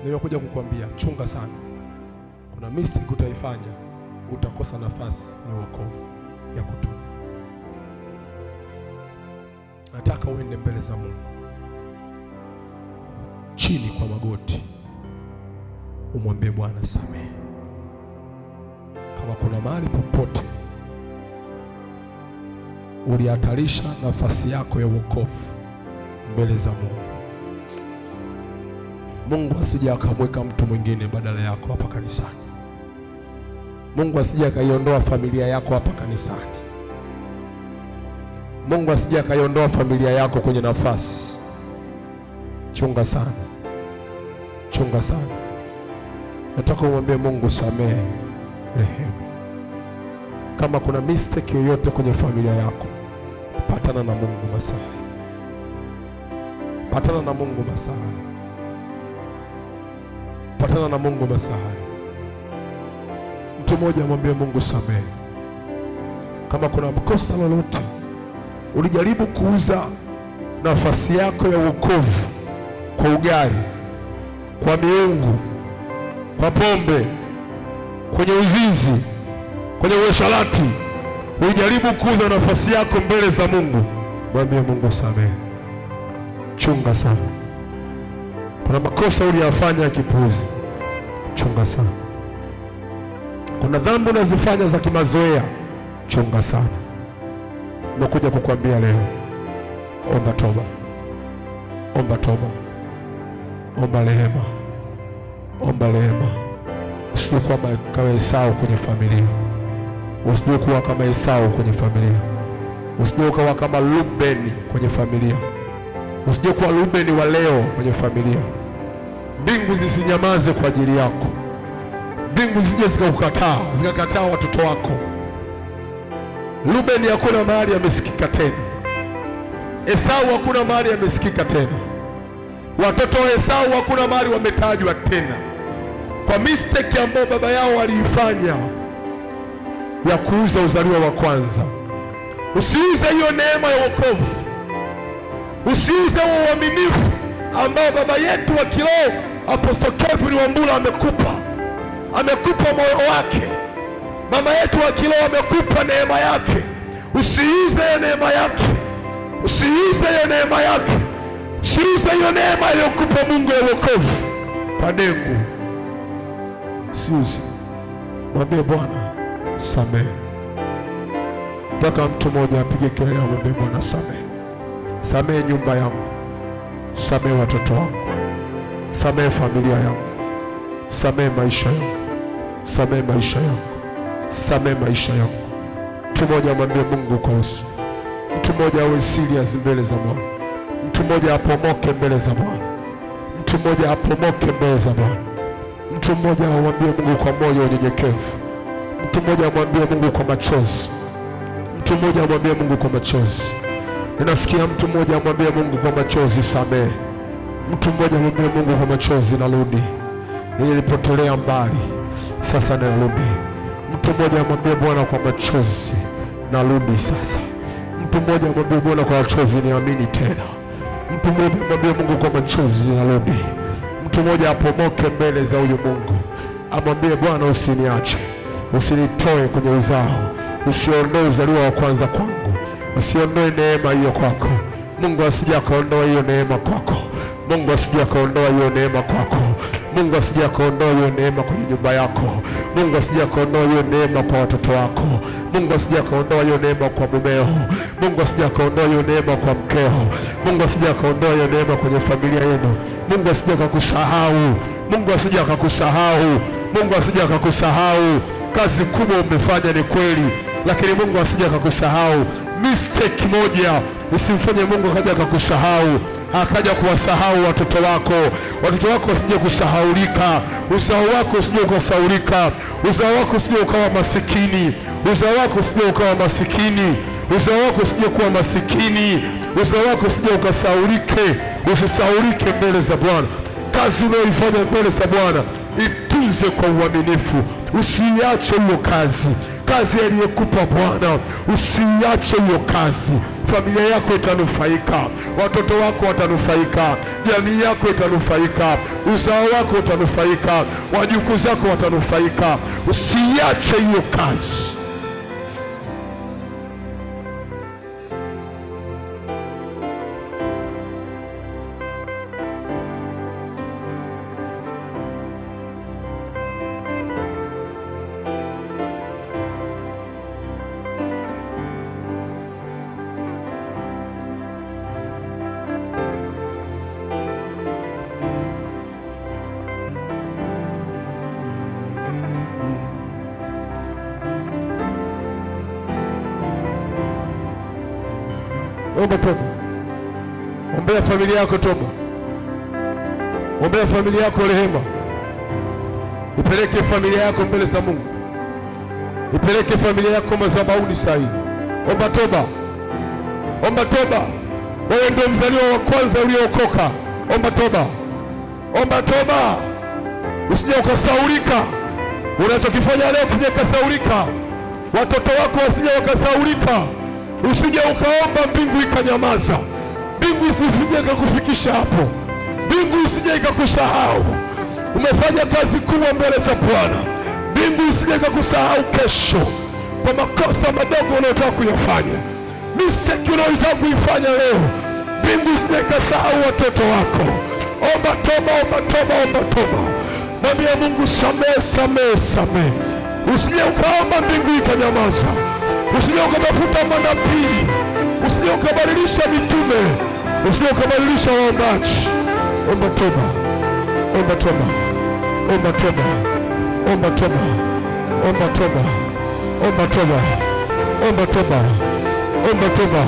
Nimekuja kukuambia chunga sana, kuna mistake utaifanya, utakosa nafasi ya wokovu ya kutubu. Nataka uende mbele za Mungu chini kwa magoti, umwambie Bwana samehe. Kama kuna mahali popote ulihatarisha nafasi yako ya wokovu mbele za Mungu, Mungu asije akamweka mtu mwingine badala yako hapa kanisani. Mungu asije akaiondoa familia yako hapa kanisani. Mungu asije akaiondoa familia yako kwenye nafasi. Chunga sana, chunga sana. Nataka umwambie Mungu samehe, rehemu. Kama kuna mistake yoyote kwenye familia yako, patana na Mungu masaa. Patana na Mungu masaa. Patana na Mungu masaa. Mtu mmoja amwambie Mungu samehe. Kama kuna kosa lolote, ulijaribu kuuza nafasi yako ya wokovu kwa ugali, kwa miungu, kwa pombe, kwenye uzinzi, kwenye uasherati, ulijaribu kuuza nafasi yako mbele za Mungu, mwambie Mungu samehe. Chunga sana. Kuna makosa uliyafanya ya kipuzi, chunga sana. Kuna dhambi unazifanya za kimazoea, chunga sana. Nimekuja kukuambia leo, omba toba, omba toba, omba rehema, omba rehema. Usije kuwa kama Esau kwenye familia, usije kuwa kama Esau kwenye familia, usije kuwa kama Rubeni kwenye familia, usije kuwa Rubeni wa leo kwenye familia. Mbingu zisinyamaze kwa ajili yako, mbingu zisije zikakataa watoto wako. Rubeni hakuna mahali amesikika tena, Esau hakuna mahali amesikika tena, watoto wa Esau hakuna mahali wametajwa tena, kwa mistake ambayo baba yao waliifanya ya kuuza uzaliwa wa kwanza. Usiuze hiyo neema ya wokovu, usiuze huo uaminifu ambao baba yetu wa kiroho Apostle Kevin Wambura amekupa moyo wake. Mama yetu wa kiroho amekupa neema yake. Usiuze hiyo neema yake, usiuze hiyo neema yake, usiuze hiyo neema aliyokupa Mungu ya wokovu kwa dengu. Usiuze. Mwambie Bwana samehe. Mpaka mtu mmoja apige kelele, mwambie Bwana samehe. Samehe nyumba yangu, samehe watoto wangu, samehe familia yangu, samehe maisha yangu, samehe maisha yangu, samehe maisha yangu. Mtu mmoja mwambie Mungu kwa uso. Mtu mmoja awe serious mbele za Bwana. Mtu mmoja apomoke mbele za Bwana. Mtu mmoja apomoke mbele za Bwana. Mtu mmoja amwambie Mungu kwa moyo unyenyekevu. Mtu mmoja amwambie Mungu kwa machozi. Mtu mmoja amwambie Mungu kwa machozi. Ninasikia mtu mmoja amwambie Mungu kwa machozi, samehe. Mtu mmoja amwambie Mungu kwa machozi, narudi. Nilipotelea mbali, sasa narudi. Mtu mmoja amwambie Bwana kwa machozi, narudi sasa. Mtu mmoja amwambie Bwana kwa machozi, niamini tena. Mtu mmoja amwambie Mungu kwa machozi, narudi. Mtu mmoja apomoke mbele za huyu Mungu, amwambie Bwana usiniache, usinitoe kwenye uzao, usiondoe uzaliwa wa kwanza kwangu, usiondoe neema hiyo kwako. Mungu asije akaondoa hiyo neema kwako. Mungu asije akaondoa hiyo neema kwako. Mungu asije akaondoa hiyo neema kwenye nyumba yako. Mungu asije akaondoa hiyo neema kwa watoto wako. Mungu asije akaondoa hiyo neema kwa mumeo. Mungu asije akaondoa hiyo neema kwa mkeo. Mungu asije akaondoa hiyo neema kwenye familia yenu. Mungu asije akakusahau. Mungu asije akakusahau. Mungu asije akakusahau. Kazi kubwa umefanya ni kweli, lakini Mungu asije akakusahau. Mistake moja usimfanye Mungu akaja akakusahau, akaja kuwasahau watoto wako. Watoto wako wasije kusahaulika, uzao wako usije ukasahaulika, uzao wako usije ukawa masikini, uzao wako usije ukawa masikini, uzao wako usije kuwa masikini, uzao wako usije ukasahaulike. Usisahaulike mbele za Bwana. Kazi unayoifanya mbele za Bwana itunze kwa uaminifu. Usiache hiyo kazi, kazi aliyekupa Bwana, usiache hiyo kazi. Familia yako itanufaika, watoto wako watanufaika, jamii yako itanufaika, uzao wako utanufaika, wajukuu zako watanufaika. Usiache hiyo kazi. Omba toba. Ombea familia yako toba. Ombea familia yako rehema. Ipeleke familia yako mbele za Mungu. Ipeleke familia yako madhabahuni sahihi. Omba toba. Omba toba. Wewe ndio mzaliwa wa kwanza uliokoka. Omba toba. Omba toba. Usije ukasahaulika. Unachokifanya leo kisije kusahaulika. watoto wako wasije wakasaulika. Usije ukaomba mbingu ikanyamaza. Mbingu isije ikakufikisha hapo. Mbingu isije ikakusahau. Umefanya kazi kubwa mbele za Bwana. Mbingu isije ikakusahau kesho kwa makosa madogo unayotaka kuyafanya, mistake unayotaka kuifanya leo. Mbingu isije ikasahau watoto wako. Omba toba, omba toba, omba toba. Mwambie Mungu samehe, samehe, samehe. Usije ukaomba mbingu ikanyamaza. Usije ukatafuta manabii. Usije ukabadilisha mitume. Usije ukabadilisha waombaji. Omba toba, omba toba, omba toba, omba toba, omba toba, omba toba, omba toba, omba toba,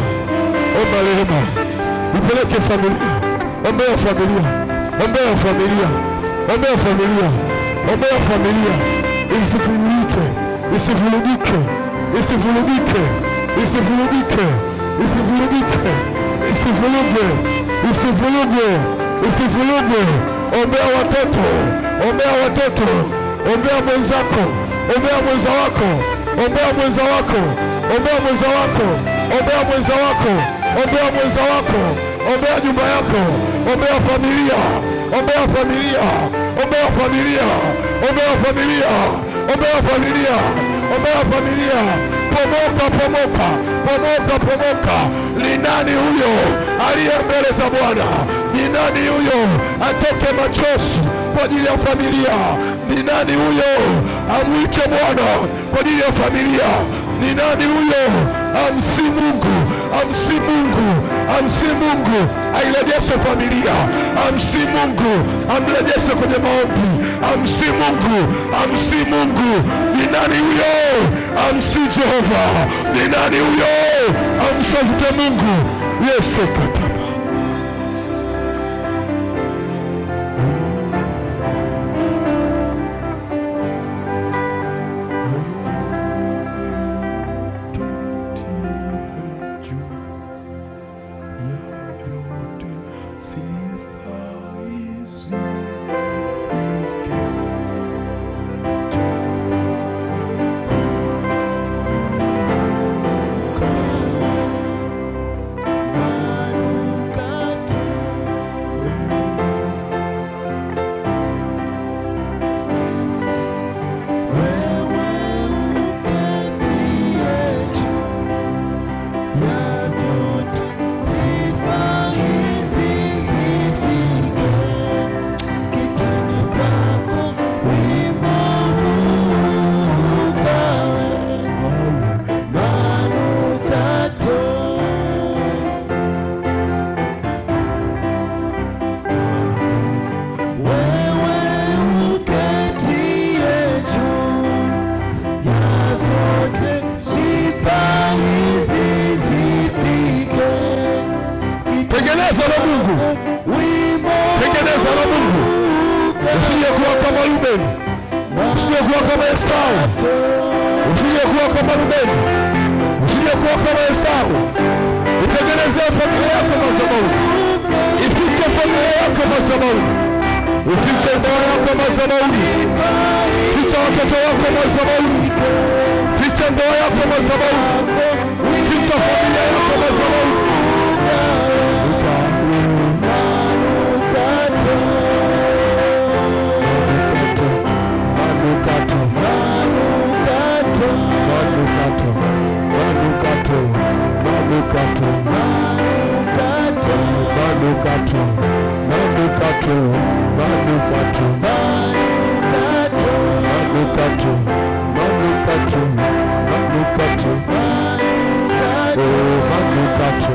omba rehema. Ipeleke familia, ombea familia, ombea familia, ombea familia, ombea familia. Isivurugike, isivurugike, isivurugike, isivurugike, isivurugike, isivurugwe, isivurugwe, isivurugwe. Ombea watoto, ombea watoto, ombea mwenzako, ombea mwenza wako, ombea mwenza wako, ombea mwenza wako, ombea mwenza wako, ombea mwenza wako, ombea nyumba yako, ombea familia, ombea familia, ombea familia, ombea familia, ombea familia, ombea familia. Pomoka, pomoka, pomoka, pomoka. Ni nani huyo aliye mbele za Bwana? Ni nani huyo atoke machozi kwa ajili ya familia? Ni nani huyo amwite Bwana kwa ajili ya familia? Ni nani huyo amsi Mungu, amsi Mungu, amsi Mungu airejeshe familia, amsi Mungu amrejeshe kwenye maombi, amsi Mungu, amsi Mungu. Ni nani huyo amsi Jehova? Ni nani huyo amsafute Mungu? Yesu kataba Tengeneza na Mungu, tengeneza na Mungu. Usije kuwa kama Rubeni, usije kuwa kama Esau, usije kuwa kama Rubeni, usije kuwa kama Esau. Itengeneze familia yako madhabahu, ifiche familia yako madhabahu, ifiche ndoa yako madhabahu, ficha watoto wako madhabahu, ficha ndoa yako madhabahu, ficha familia yako madhabahu. Manukato.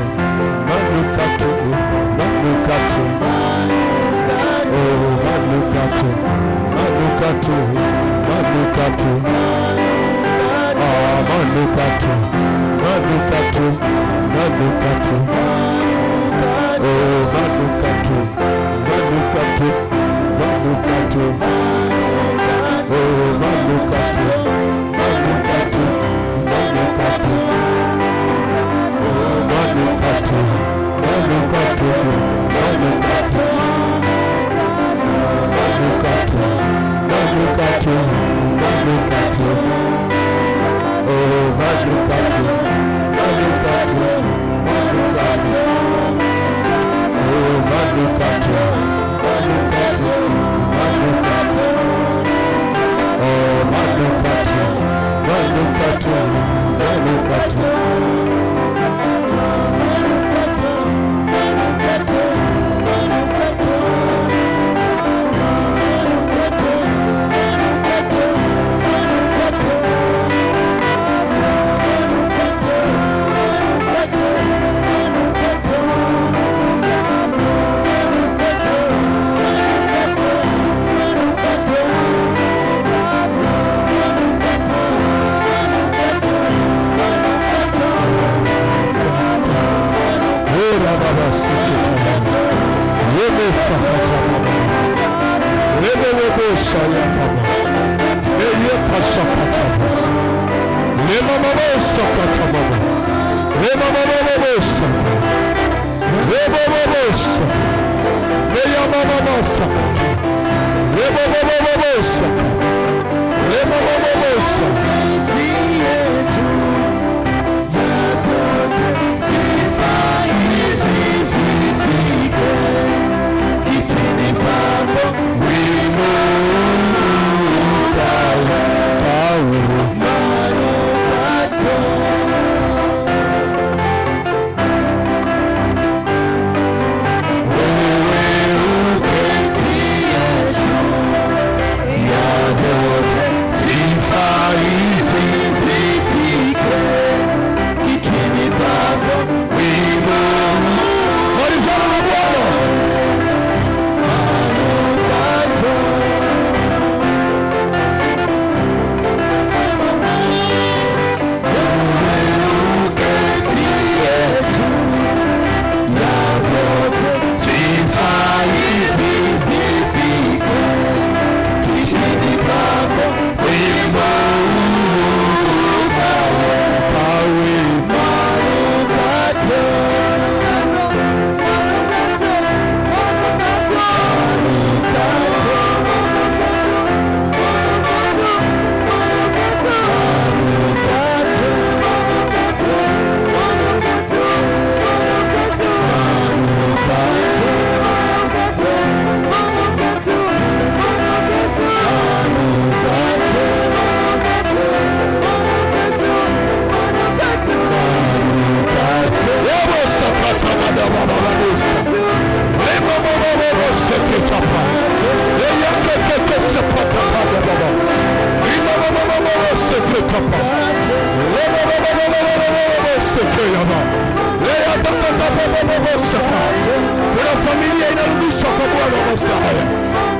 Kuna familia inarudishwa kwa Bwana wa Messiah.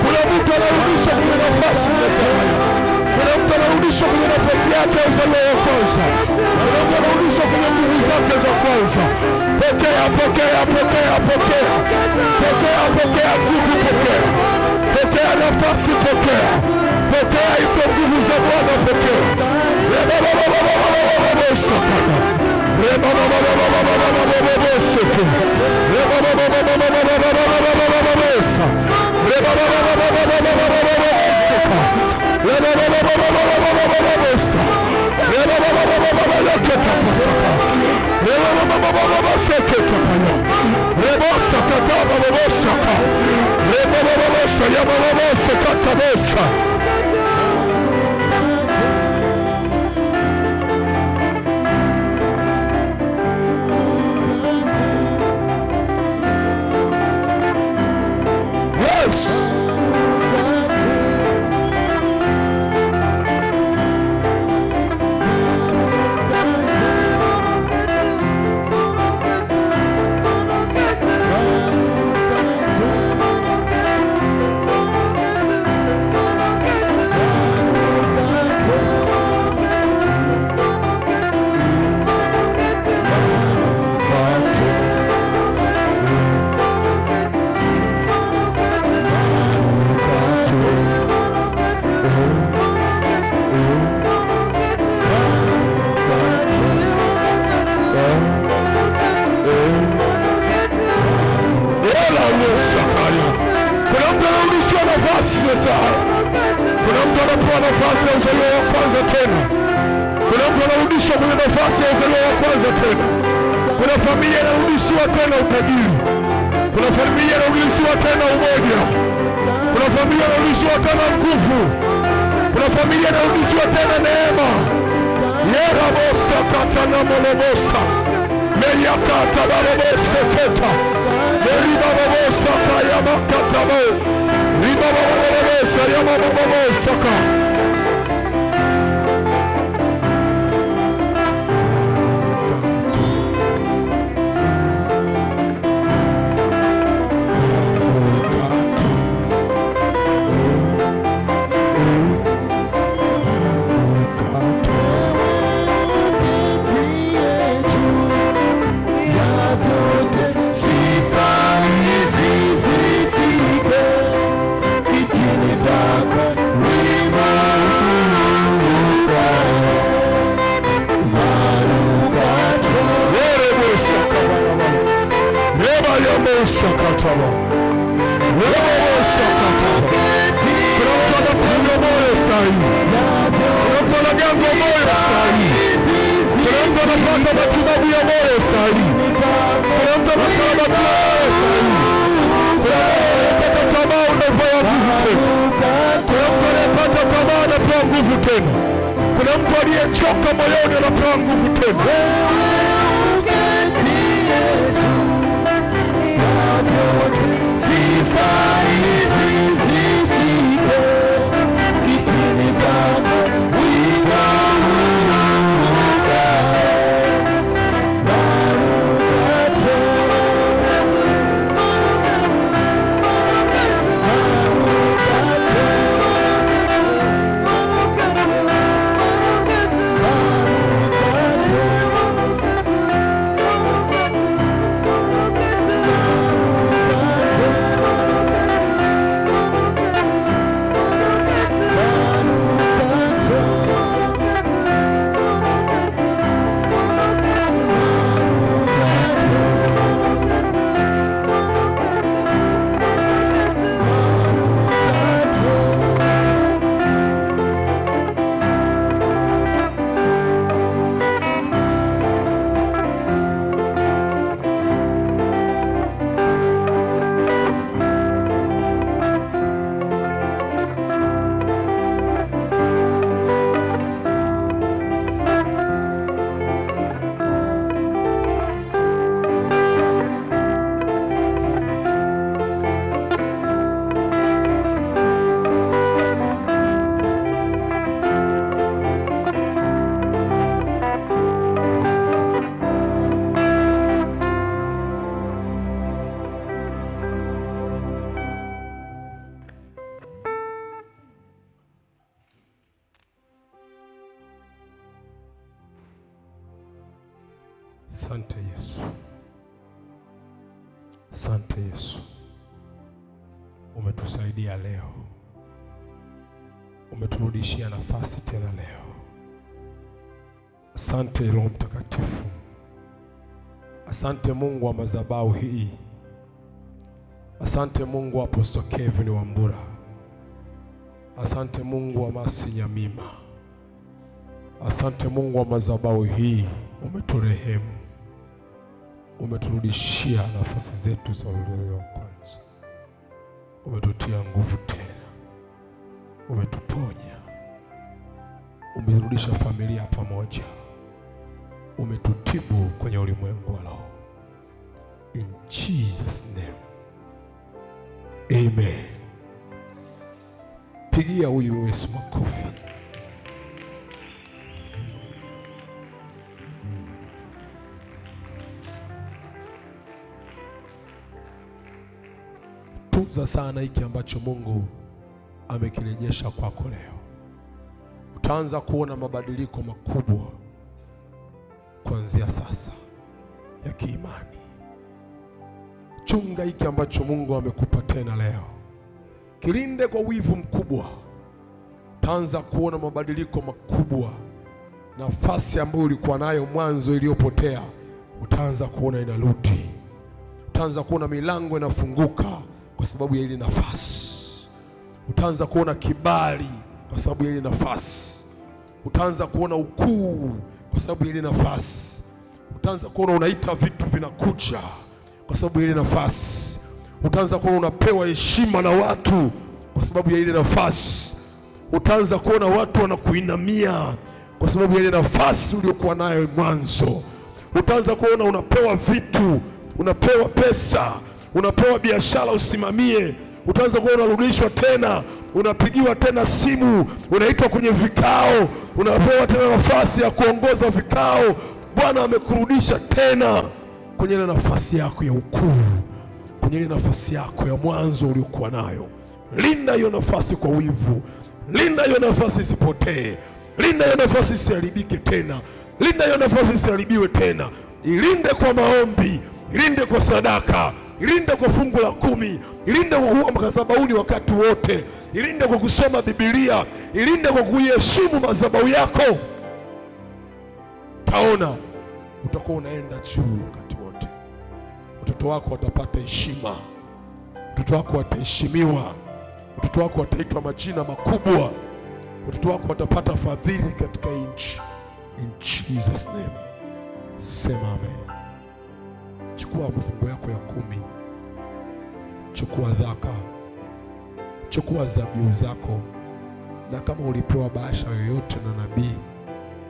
Kuna mtu anarudishwa kwenye nafasi ya Messiah. Kuna mtu anarudishwa kwenye nafasi yake ya uzaliwa wa kwanza. Kuna mtu anarudishwa kwenye nguvu zake za kwanza. Pokea, pokea, pokea, pokea. Pokea, pokea nguvu, pokea. Pokea nafasi, pokea. Pokea hizo nguvu za Bwana, pokea. Kuna mtu anapewa nafasi ya uzaliwa wa kwanza tena. Kuna mtu anarudishwa kwenye nafasi ya uzaliwa wa kwanza tena. Kuna familia inarudishiwa tena utajiri. Kuna familia inarudishiwa tena umoja. Kuna familia inarudishiwa tena nguvu. Kuna familia inarudishiwa tena neema. Yerabosa katana molobosa. Meyakata barobosa keta. Meribabosa kaya makatabo. Ribabosa yamabosa ka. Kuna mtu aliyechoka moyoni anapewa nguvu tena. Asante Yesu. Asante Yesu. Umetusaidia leo. Umeturudishia nafasi tena leo. Asante Roho Mtakatifu. Asante Mungu wa madhabahu hii. Asante Mungu wa Apostle Kevin Wambura. Asante Mungu wa Masi Nyamima. Asante Mungu wa madhabahu hii. Umeturehemu. Umeturudishia nafasi zetu za ulio kwanza. Umetutia nguvu tena. Umetuponya. Umerudisha familia pamoja. Umetutibu kwenye ulimwengu wa roho. In Jesus name. Amen. Pigia huyu Yesu makofi. Tunza sana hiki ambacho Mungu amekirejesha kwako leo. Utaanza kuona mabadiliko makubwa kuanzia sasa ya kiimani. Chunga hiki ambacho Mungu amekupa tena leo. Kilinde kwa wivu mkubwa. Utaanza kuona mabadiliko makubwa. Nafasi ambayo ulikuwa nayo mwanzo iliyopotea, utaanza kuona inarudi. Utaanza kuona milango inafunguka kwa sababu ya ile nafasi. Utaanza kuona kibali kwa sababu ya ile nafasi. Utaanza kuona ukuu kwa sababu ya ile nafasi. Utaanza kuona unaita vitu vinakuja kwa sababu ya ile nafasi. Utaanza kuona unapewa heshima na watu kwa sababu ya ile nafasi. Utaanza kuona watu wanakuinamia kwa sababu ya ile nafasi uliyokuwa nayo mwanzo. Utaanza kuona unapewa vitu, unapewa pesa, unapewa biashara usimamie. Utaanza kuona unarudishwa tena, unapigiwa tena simu, unaitwa kwenye vikao, unapewa tena nafasi ya kuongoza vikao. Bwana amekurudisha tena kwenye ile nafasi yako ya ukuu, kwenye ile nafasi yako ya mwanzo uliokuwa nayo. Linda hiyo nafasi kwa wivu. Linda hiyo nafasi isipotee. Linda hiyo nafasi isiharibike tena. Linda hiyo nafasi isiharibiwe tena. Ilinde kwa maombi, ilinde kwa sadaka, ilinde kwa fungu la 10, ilinde kwa kuwa madhabahuni wakati wote, ilinde kwa kusoma Biblia, ilinde kwa kuiheshimu madhabahu yako. Taona utakuwa unaenda juu wakati wote. Watoto wako watapata heshima, watoto wako wataheshimiwa, watoto wako wataitwa majina makubwa, watoto wako watapata fadhili katika nchi. In Jesus name, sema amen. Chukua mafungo yako ya 10, chukua dhaka, chukua zabihu zako, na kama ulipewa bahasha yoyote na nabii,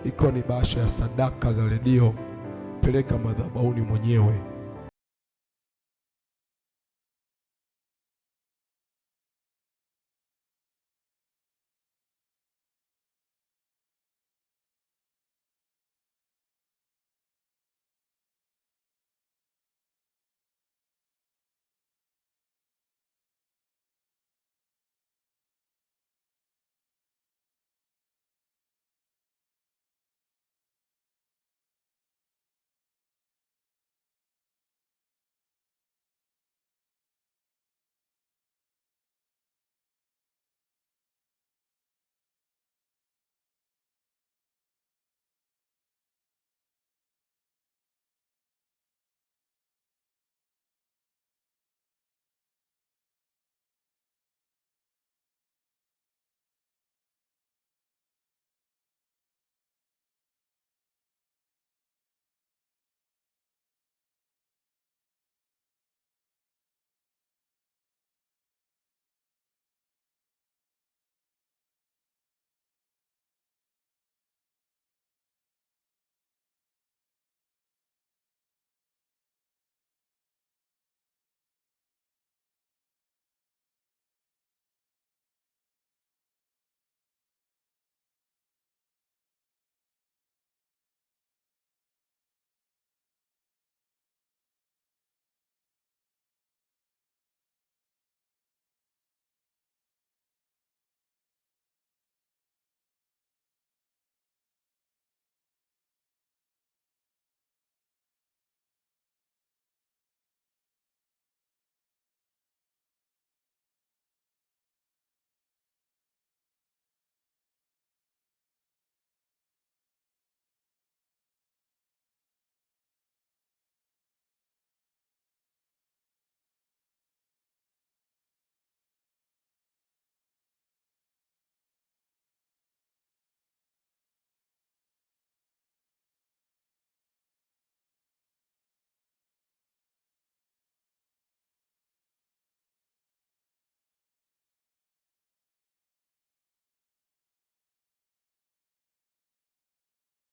ikiwa ni bahasha ya sadaka za redio, peleka madhabahuni mwenyewe.